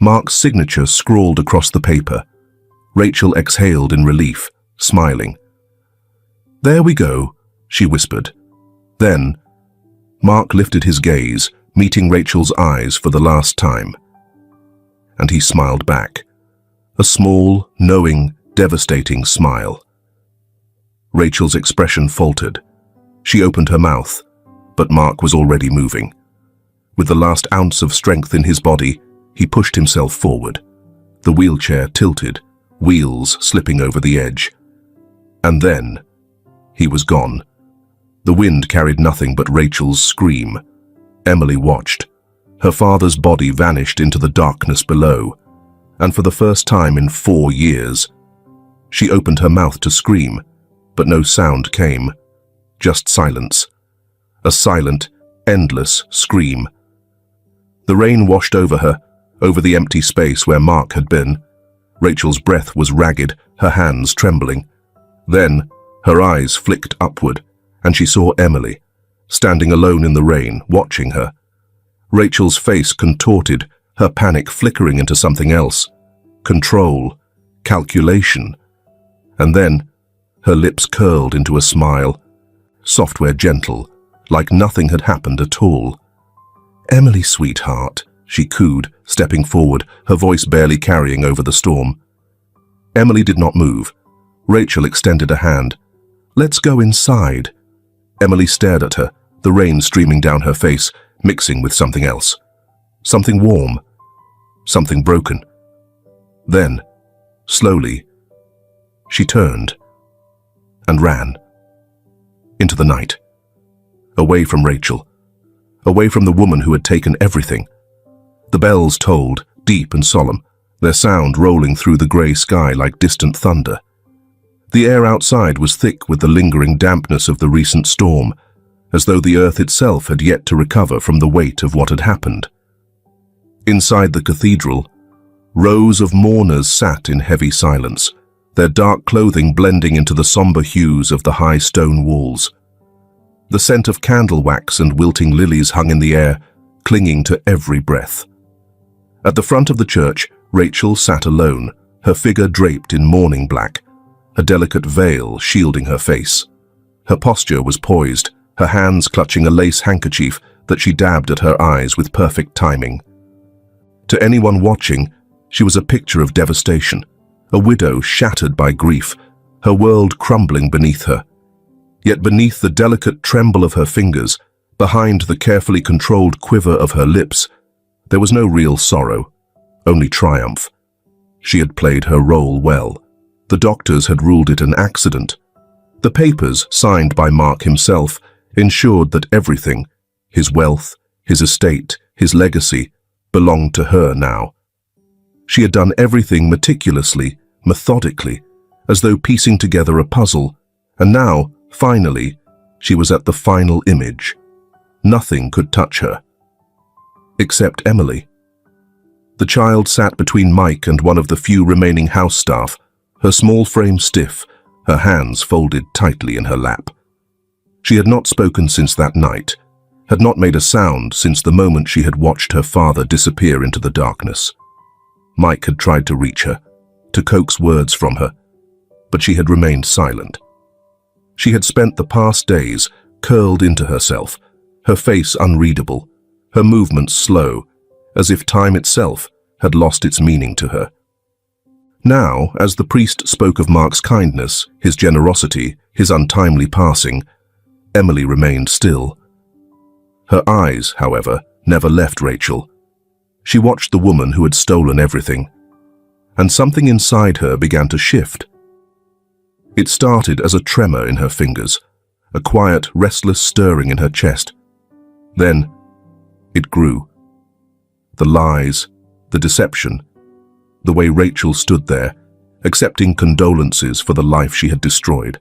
S1: Mark's signature scrawled across the paper. Rachel exhaled in relief, smiling. "There we go," she whispered. Then, Mark lifted his gaze, meeting Rachel's eyes for the last time. And he smiled back. A small, knowing, devastating smile. Rachel's expression faltered. She opened her mouth, but Mark was already moving. With the last ounce of strength in his body, he pushed himself forward. The wheelchair tilted, wheels slipping over the edge. And then, he was gone. The wind carried nothing but Rachel's scream. Emily watched. Her father's body vanished into the darkness below, and for the first time in 4 years, she opened her mouth to scream, but no sound came. Just silence. A silent, endless scream. The rain washed over her, over the empty space where Mark had been. Rachel's breath was ragged, her hands trembling. Then, her eyes flicked upward, and she saw Emily, standing alone in the rain, watching her. Rachel's face contorted, her panic flickering into something else. Control, calculation. And then, her lips curled into a smile, software gentle, like nothing had happened at all. "Emily, sweetheart," she cooed, stepping forward, her voice barely carrying over the storm. Emily did not move. Rachel extended a hand. "Let's go inside." Emily stared at her, the rain streaming down her face, mixing with something else. Something warm. Something broken. Then, slowly, she turned and ran. Into the night. Away from Rachel. Away from the woman who had taken everything. The bells tolled, deep and solemn, their sound rolling through the grey sky like distant thunder. The air outside was thick with the lingering dampness of the recent storm, as though the earth itself had yet to recover from the weight of what had happened. Inside the cathedral, rows of mourners sat in heavy silence, their dark clothing blending into the somber hues of the high stone walls. The scent of candle wax and wilting lilies hung in the air, clinging to every breath. At the front of the church, Rachel sat alone, her figure draped in mourning black, a delicate veil shielding her face. Her posture was poised, her hands clutching a lace handkerchief that she dabbed at her eyes with perfect timing. To anyone watching, she was a picture of devastation, a widow shattered by grief, her world crumbling beneath her. Yet beneath the delicate tremble of her fingers, behind the carefully controlled quiver of her lips, there was no real sorrow, only triumph. She had played her role well. The doctors had ruled it an accident. The papers, signed by Mark himself, ensured that everything, his wealth, his estate, his legacy, belonged to her now. She had done everything meticulously, methodically, as though piecing together a puzzle, and now, finally, she was at the final image. Nothing could touch her. Except Emily. The child sat between Mike and one of the few remaining house staff, her small frame stiff, her hands folded tightly in her lap. She had not spoken since that night, had not made a sound since the moment she had watched her father disappear into the darkness. Mike had tried to reach her, to coax words from her, but she had remained silent. She had spent the past days curled into herself, her face unreadable, her movements slow, as if time itself had lost its meaning to her. Now, as the priest spoke of Mark's kindness, his generosity, his untimely passing, Emily remained still. Her eyes, however, never left Rachel. She watched the woman who had stolen everything, and something inside her began to shift. It started as a tremor in her fingers, a quiet, restless stirring in her chest. Then, it grew. The lies, the deception, the way Rachel stood there, accepting condolences for the life she had destroyed.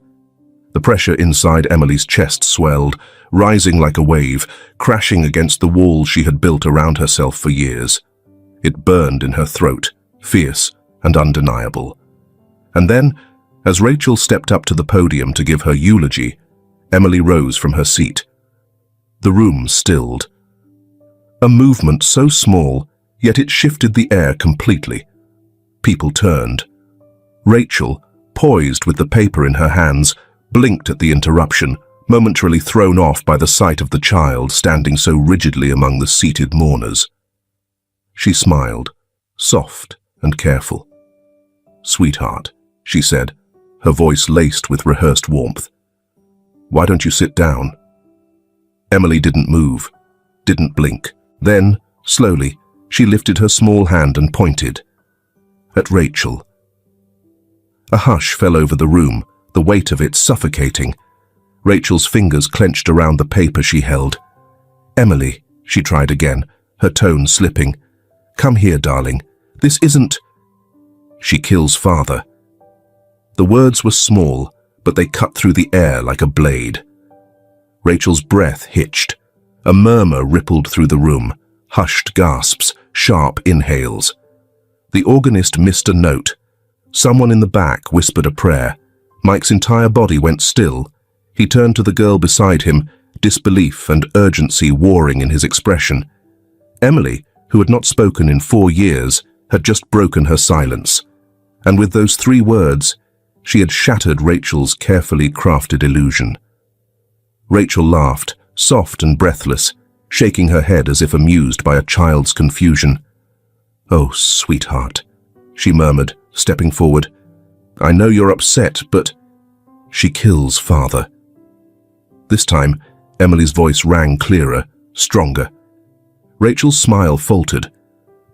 S1: The pressure inside Emily's chest swelled, rising like a wave, crashing against the walls she had built around herself for years. It burned in her throat, fierce and undeniable. And then, as Rachel stepped up to the podium to give her eulogy, Emily rose from her seat, The room stilled. A movement so small, yet it shifted the air completely. People turned. Rachel, poised with the paper in her hands, blinked at the interruption, momentarily thrown off by the sight of the child standing so rigidly among the seated mourners. She smiled, soft and careful. "Sweetheart," she said, her voice laced with rehearsed warmth. "Why don't you sit down?" Emily didn't move, didn't blink. Then, slowly, she lifted her small hand and pointed at Rachel. A hush fell over the room, the weight of it suffocating. Rachel's fingers clenched around the paper she held. "Emily," she tried again, her tone slipping. "Come here, darling. This isn't—" "She kills father." The words were small, but they cut through the air like a blade. Rachel's breath hitched. A murmur rippled through the room, hushed gasps, sharp inhales. The organist missed a note. Someone in the back whispered a prayer. Mike's entire body went still. He turned to the girl beside him, disbelief and urgency warring in his expression. Emily, who had not spoken in 4 years, had just broken her silence. And with those 3 words, she had shattered Rachel's carefully crafted illusion. Rachel laughed, soft and breathless, shaking her head as if amused by a child's confusion. "Oh, sweetheart," she murmured, stepping forward. "I know you're upset, but she kills father." This time, Emily's voice rang clearer, stronger. Rachel's smile faltered.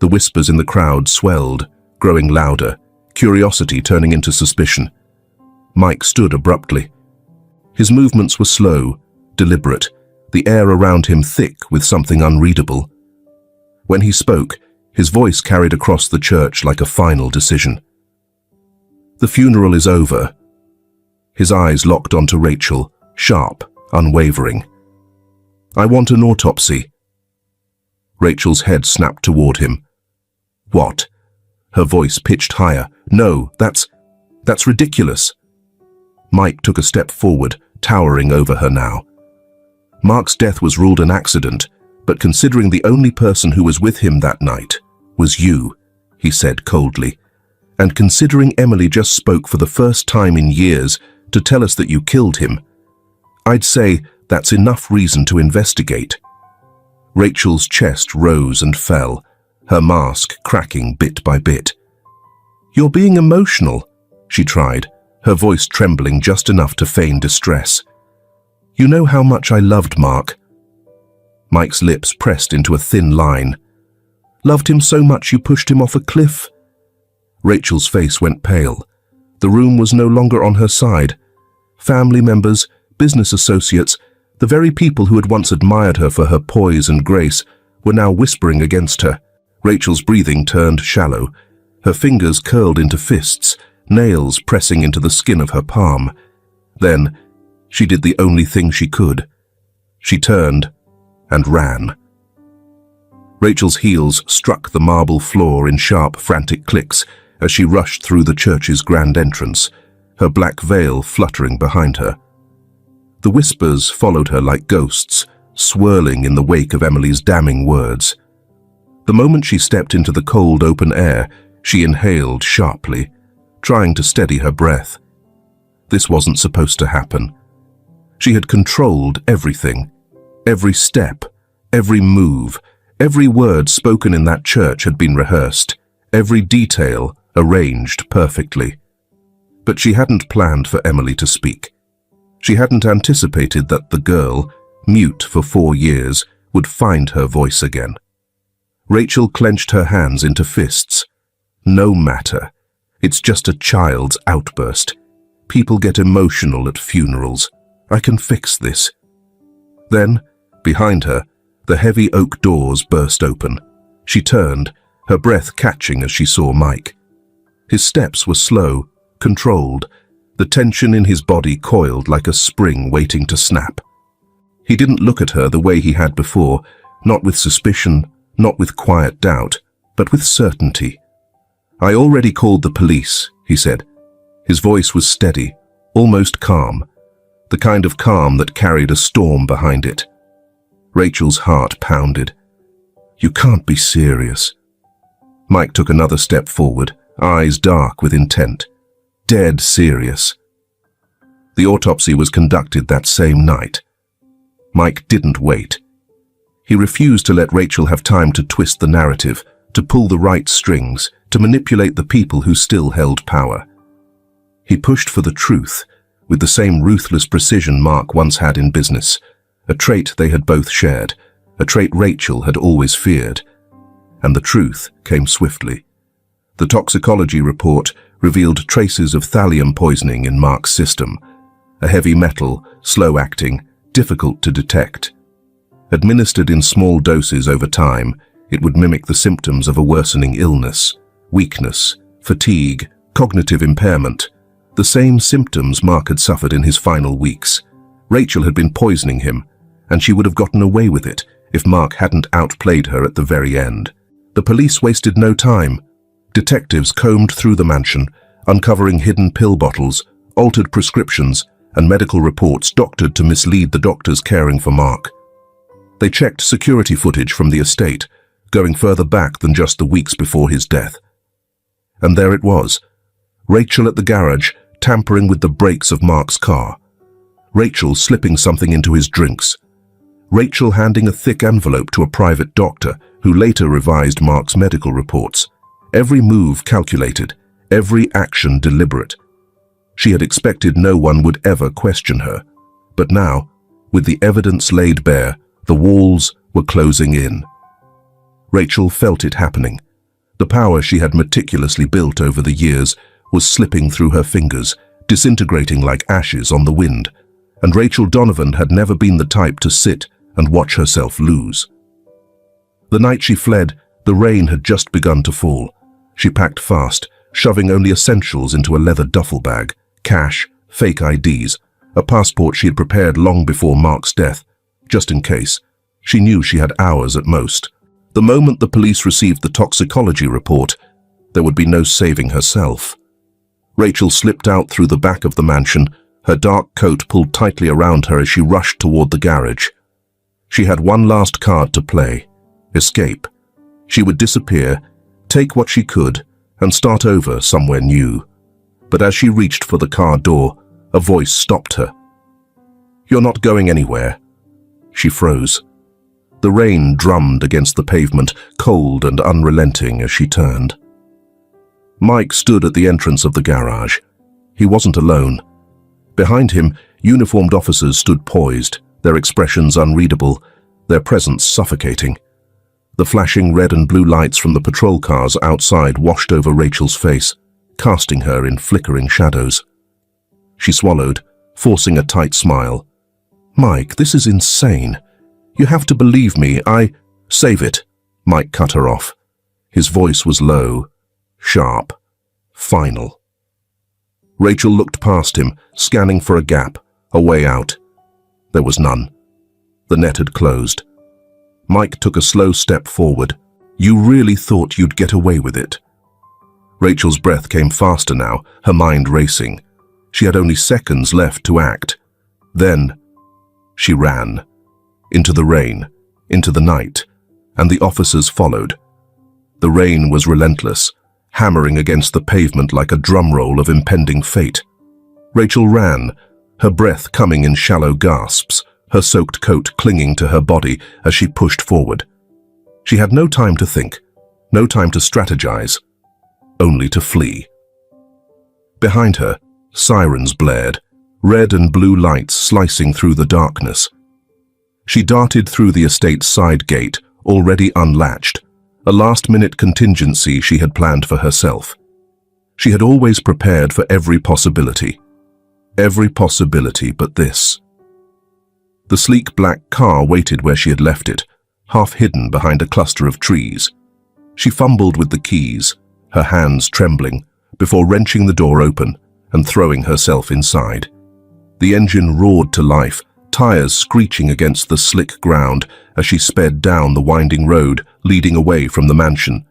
S1: The whispers in the crowd swelled, growing louder, curiosity turning into suspicion. Mike stood abruptly. His movements were slow, deliberate, the air around him thick with something unreadable. When he spoke, his voice carried across the church like a final decision. "The funeral is over." His eyes locked onto Rachel, sharp, unwavering. "I want an autopsy." Rachel's head snapped toward him. "What?" Her voice pitched higher. "No, that's ridiculous." Mike took a step forward, towering over her now. "Mark's death was ruled an accident, but considering the only person who was with him that night was you," he said coldly, "and considering Emily just spoke for the first time in years to tell us that you killed him, I'd say that's enough reason to investigate." Rachel's chest rose and fell, her mask cracking bit by bit. "You're being emotional," she tried, her voice trembling just enough to feign distress. "You know how much I loved Mark." Mike's lips pressed into a thin line. "Loved him so much you pushed him off a cliff?" Rachel's face went pale. The room was no longer on her side. Family members, business associates, the very people who had once admired her for her poise and grace, were now whispering against her. Rachel's breathing turned shallow. Her fingers curled into fists, nails pressing into the skin of her palm. Then, she did the only thing she could. She turned and ran. Rachel's heels struck the marble floor in sharp, frantic clicks as she rushed through the church's grand entrance, her black veil fluttering behind her. The whispers followed her like ghosts, swirling in the wake of Emily's damning words. The moment she stepped into the cold open air, she inhaled sharply, trying to steady her breath. This wasn't supposed to happen. She had controlled everything. Every step, every move, every word spoken in that church had been rehearsed, every detail arranged perfectly. But she hadn't planned for Emily to speak. She hadn't anticipated that the girl, mute for 4 years, would find her voice again. Rachel clenched her hands into fists. "No matter. It's just a child's outburst. People get emotional at funerals. I can fix this." Then, behind her, the heavy oak doors burst open. She turned, her breath catching as she saw Mike. His steps were slow, controlled, the tension in his body coiled like a spring waiting to snap. He didn't look at her the way he had before, not with suspicion, not with quiet doubt, but with certainty. "I already called the police," he said. His voice was steady, almost calm, the kind of calm that carried a storm behind it. Rachel's heart pounded. You can't be serious. Mike took another step forward, eyes dark with intent. Dead serious. The autopsy was conducted that same night. Mike didn't wait. He refused to let Rachel have time to twist the narrative, to pull the right strings, to manipulate the people who still held power. He pushed for the truth, with the same ruthless precision Mark once had in business, a trait they had both shared, a trait Rachel had always feared. And the truth came swiftly. The toxicology report revealed traces of thallium poisoning in Mark's system, a heavy metal, slow-acting, difficult to detect. Administered in small doses over time, it would mimic the symptoms of a worsening illness, weakness, fatigue, cognitive impairment, the same symptoms Mark had suffered in his final weeks. Rachel had been poisoning him, and she would have gotten away with it if Mark hadn't outplayed her at the very end. The police wasted no time. Detectives combed through the mansion, uncovering hidden pill bottles, altered prescriptions, and medical reports doctored to mislead the doctors caring for Mark. They checked security footage from the estate, going further back than just the weeks before his death. And there it was, Rachel at the garage, tampering with the brakes of Mark's car. Rachel slipping something into his drinks. Rachel handing a thick envelope to a private doctor who later revised Mark's medical reports. Every move calculated, every action deliberate. She had expected no one would ever question her. But now, with the evidence laid bare, the walls were closing in. Rachel felt it happening. The power she had meticulously built over the years was slipping through her fingers, disintegrating like ashes on the wind, and Rachel Donovan had never been the type to sit and watch herself lose. The night she fled, the rain had just begun to fall. She packed fast, shoving only essentials into a leather duffel bag, cash, fake IDs, a passport she had prepared long before Mark's death, just in case. She knew she had hours at most. The moment the police received the toxicology report, there would be no saving herself. Rachel slipped out through the back of the mansion, her dark coat pulled tightly around her as she rushed toward the garage. She had one last card to play: escape. She would disappear, take what she could, and start over somewhere new. But as she reached for the car door, a voice stopped her. "You're not going anywhere." She froze. The rain drummed against the pavement, cold and unrelenting as she turned. Mike stood at the entrance of the garage. He wasn't alone. Behind him, uniformed officers stood poised, their expressions unreadable, their presence suffocating. The flashing red and blue lights from the patrol cars outside washed over Rachel's face, casting her in flickering shadows. She swallowed, forcing a tight smile. "Mike, this is insane. You have to believe me. Save it." Mike cut her off. His voice was low, sharp, final. Rachel looked past him, scanning for a gap, a way out. There was none. The net had closed. Mike took a slow step forward. "You really thought you'd get away with it?" Rachel's breath came faster now, her mind racing. She had only seconds left to act. Then she ran. Into the rain, into the night, and the officers followed. The rain was relentless, hammering against the pavement like a drumroll of impending fate. Rachel ran, her breath coming in shallow gasps, her soaked coat clinging to her body as she pushed forward. She had no time to think, no time to strategize, only to flee. Behind her, sirens blared, red and blue lights slicing through the darkness. She darted through the estate's side gate, already unlatched, a last-minute contingency she had planned for herself. She had always prepared for every possibility but this. The sleek black car waited where she had left it, half hidden behind a cluster of trees. She fumbled with the keys, her hands trembling, before wrenching the door open and throwing herself inside. The engine roared to life, tires screeching against the slick ground as she sped down the winding road leading away from the mansion.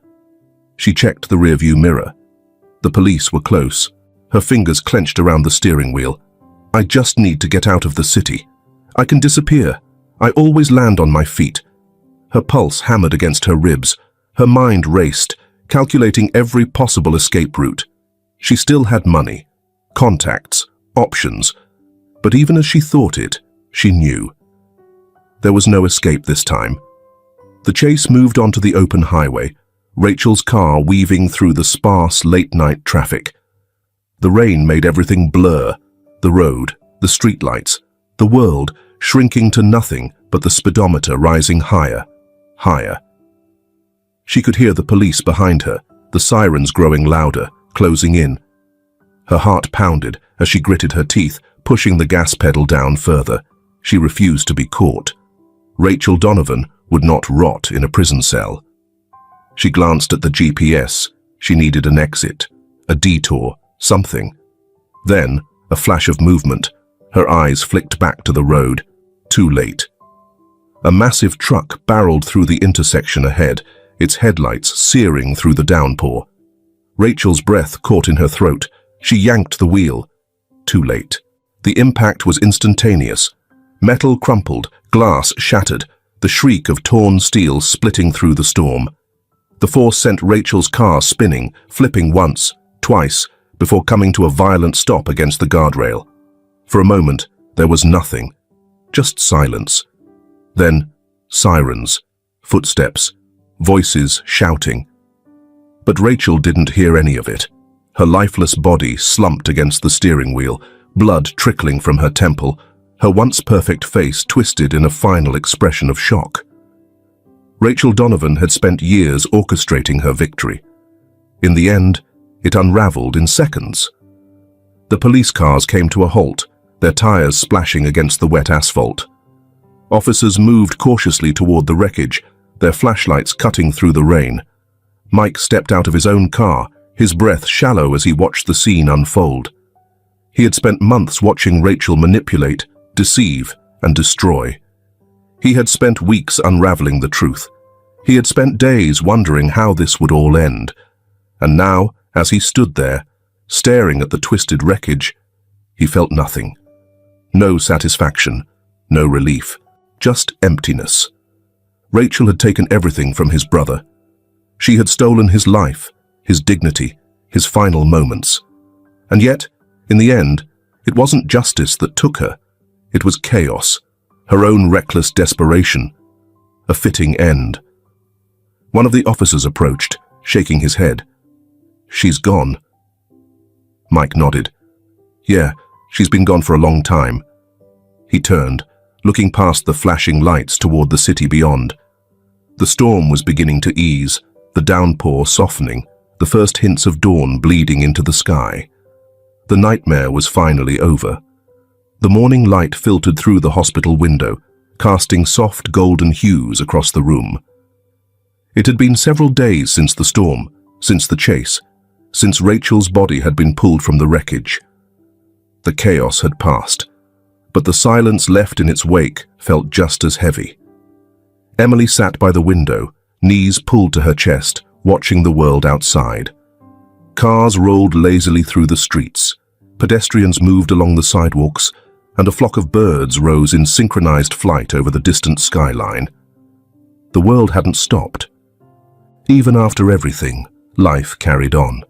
S1: She checked the rearview mirror. The police were close, her fingers clenched around the steering wheel. "I just need to get out of the city. I can disappear. I always land on my feet." Her pulse hammered against her ribs. Her mind raced, calculating every possible escape route. She still had money, contacts, options, but even as she thought it, she knew. There was no escape this time. The chase moved onto the open highway, Rachel's car weaving through the sparse late-night traffic. The rain made everything blur, the road, the streetlights, the world shrinking to nothing but the speedometer rising higher, higher. She could hear the police behind her, the sirens growing louder, closing in. Her heart pounded as she gritted her teeth, pushing the gas pedal down further. She refused to be caught. Rachel Donovan would not rot in a prison cell. She glanced at the GPS. She needed an exit, a detour, something. Then, a flash of movement. Her eyes flicked back to the road. Too late. A massive truck barreled through the intersection ahead, its headlights searing through the downpour. Rachel's breath caught in her throat. She yanked the wheel. Too late. The impact was instantaneous. Metal crumpled, glass shattered, the shriek of torn steel splitting through the storm. The force sent Rachel's car spinning, flipping once, twice, before coming to a violent stop against the guardrail. For a moment, there was nothing. Just silence. Then, sirens, footsteps, voices shouting. But Rachel didn't hear any of it. Her lifeless body slumped against the steering wheel, blood trickling from her temple, her once perfect face twisted in a final expression of shock. Rachel Donovan had spent years orchestrating her victory. In the end, it unraveled in seconds. The police cars came to a halt, their tires splashing against the wet asphalt. Officers moved cautiously toward the wreckage, their flashlights cutting through the rain. Mike stepped out of his own car, his breath shallow as he watched the scene unfold. He had spent months watching Rachel manipulate, deceive, and destroy. He had spent weeks unraveling the truth. He had spent days wondering how this would all end. And now, as he stood there, staring at the twisted wreckage, he felt nothing. No satisfaction, no relief, just emptiness. Rachel had taken everything from his brother. She had stolen his life, his dignity, his final moments. And yet, in the end, it wasn't justice that took her. It was chaos, her own reckless desperation, a fitting end. One of the officers approached, shaking his head. "She's gone." Mike nodded. "Yeah, she's been gone for a long time." He turned, looking past the flashing lights toward the city beyond. The storm was beginning to ease, the downpour softening, the first hints of dawn bleeding into the sky. The nightmare was finally over. The morning light filtered through the hospital window, casting soft golden hues across the room. It had been several days since the storm, since the chase, since Rachel's body had been pulled from the wreckage. The chaos had passed, but the silence left in its wake felt just as heavy. Emily sat by the window, knees pulled to her chest, watching the world outside. Cars rolled lazily through the streets, pedestrians moved along the sidewalks, and a flock of birds rose in synchronized flight over the distant skyline. The world hadn't stopped. Even after everything, life carried on.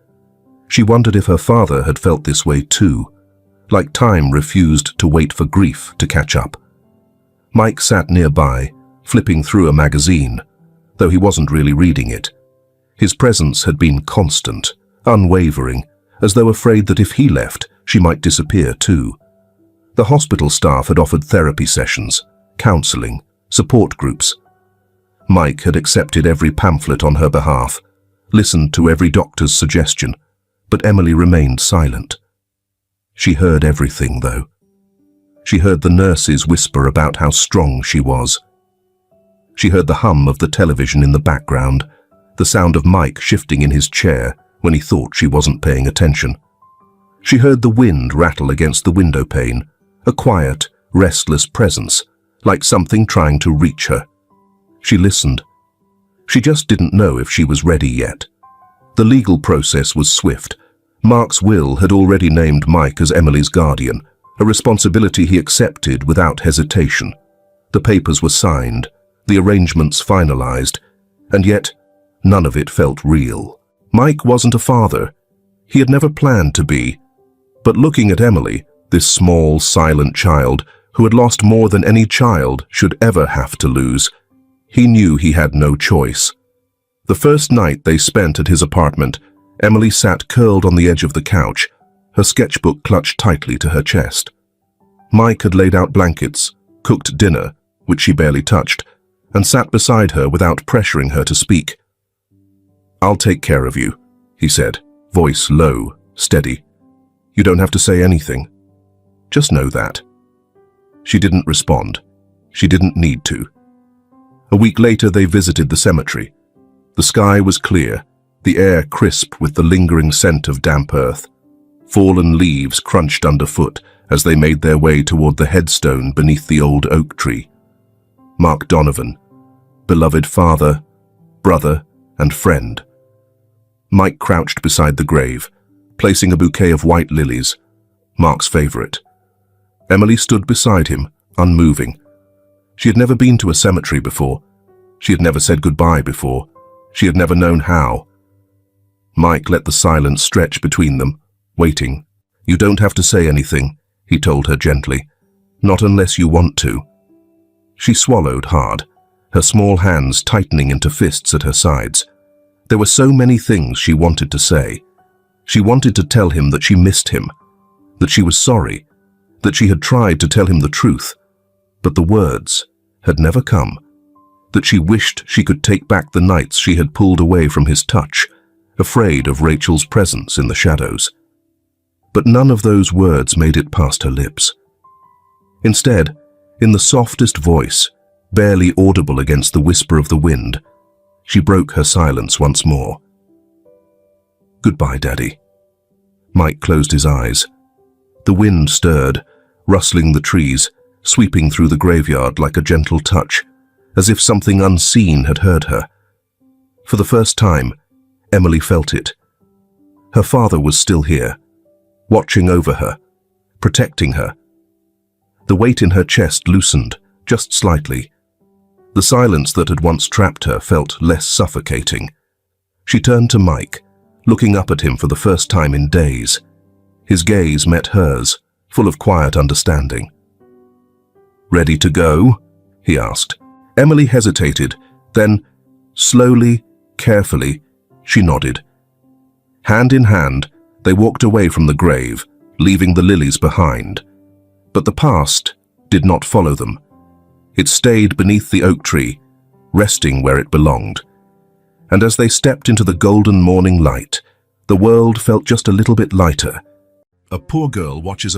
S1: She wondered if her father had felt this way too, like time refused to wait for grief to catch up. Mike sat nearby, flipping through a magazine, though he wasn't really reading it. His presence had been constant, unwavering, as though afraid that if he left, she might disappear too. The hospital staff had offered therapy sessions, counseling, support groups. Mike had accepted every pamphlet on her behalf, listened to every doctor's suggestion, but Emily remained silent. She heard everything, though. She heard the nurses whisper about how strong she was. She heard the hum of the television in the background, the sound of Mike shifting in his chair when he thought she wasn't paying attention. She heard the wind rattle against the window pane, a quiet, restless presence, like something trying to reach her. She listened. She just didn't know if she was ready yet. The legal process was swift. Mark's will had already named Mike as Emily's guardian, a responsibility he accepted without hesitation. The papers were signed, the arrangements finalized, and yet none of it felt real. Mike wasn't a father. He had never planned to be. But looking at Emily, this small, silent child who had lost more than any child should ever have to lose, he knew he had no choice. The first night they spent at his apartment, Emily sat curled on the edge of the couch, her sketchbook clutched tightly to her chest. Mike had laid out blankets, cooked dinner, which she barely touched, and sat beside her without pressuring her to speak. "I'll take care of you," he said, voice low, steady. "You don't have to say anything. Just know that." She didn't respond. She didn't need to. A week later they visited the cemetery. The sky was clear, the air crisp with the lingering scent of damp earth. Fallen leaves crunched underfoot as they made their way toward the headstone beneath the old oak tree. Mark Donovan, beloved father, brother, and friend. Mike crouched beside the grave, placing a bouquet of white lilies, Mark's favorite. Emily stood beside him, unmoving. She had never been to a cemetery before. She had never said goodbye before. She had never known how. Mike let the silence stretch between them, waiting. "You don't have to say anything," he told her gently. "Not unless you want to." She swallowed hard, her small hands tightening into fists at her sides. There were so many things she wanted to say. She wanted to tell him that she missed him, that she was sorry, that she had tried to tell him the truth, but the words had never come, that she wished she could take back the nights she had pulled away from his touch, afraid of Rachel's presence in the shadows. But none of those words made it past her lips. Instead, in the softest voice, barely audible against the whisper of the wind, she broke her silence once more. "Goodbye, Daddy." Mike closed his eyes. The wind stirred, rustling the trees, sweeping through the graveyard like a gentle touch, as if something unseen had heard her. For the first time, Emily felt it. Her father was still here, watching over her, protecting her. The weight in her chest loosened, just slightly. The silence that had once trapped her felt less suffocating. She turned to Mike, looking up at him for the first time in days. His gaze met hers, full of quiet understanding. "Ready to go?" he asked. Emily hesitated, then, slowly, carefully, she nodded. Hand in hand, they walked away from the grave, leaving the lilies behind. But the past did not follow them. It stayed beneath the oak tree, resting where it belonged. And as they stepped into the golden morning light, the world felt just a little bit lighter. A poor girl watches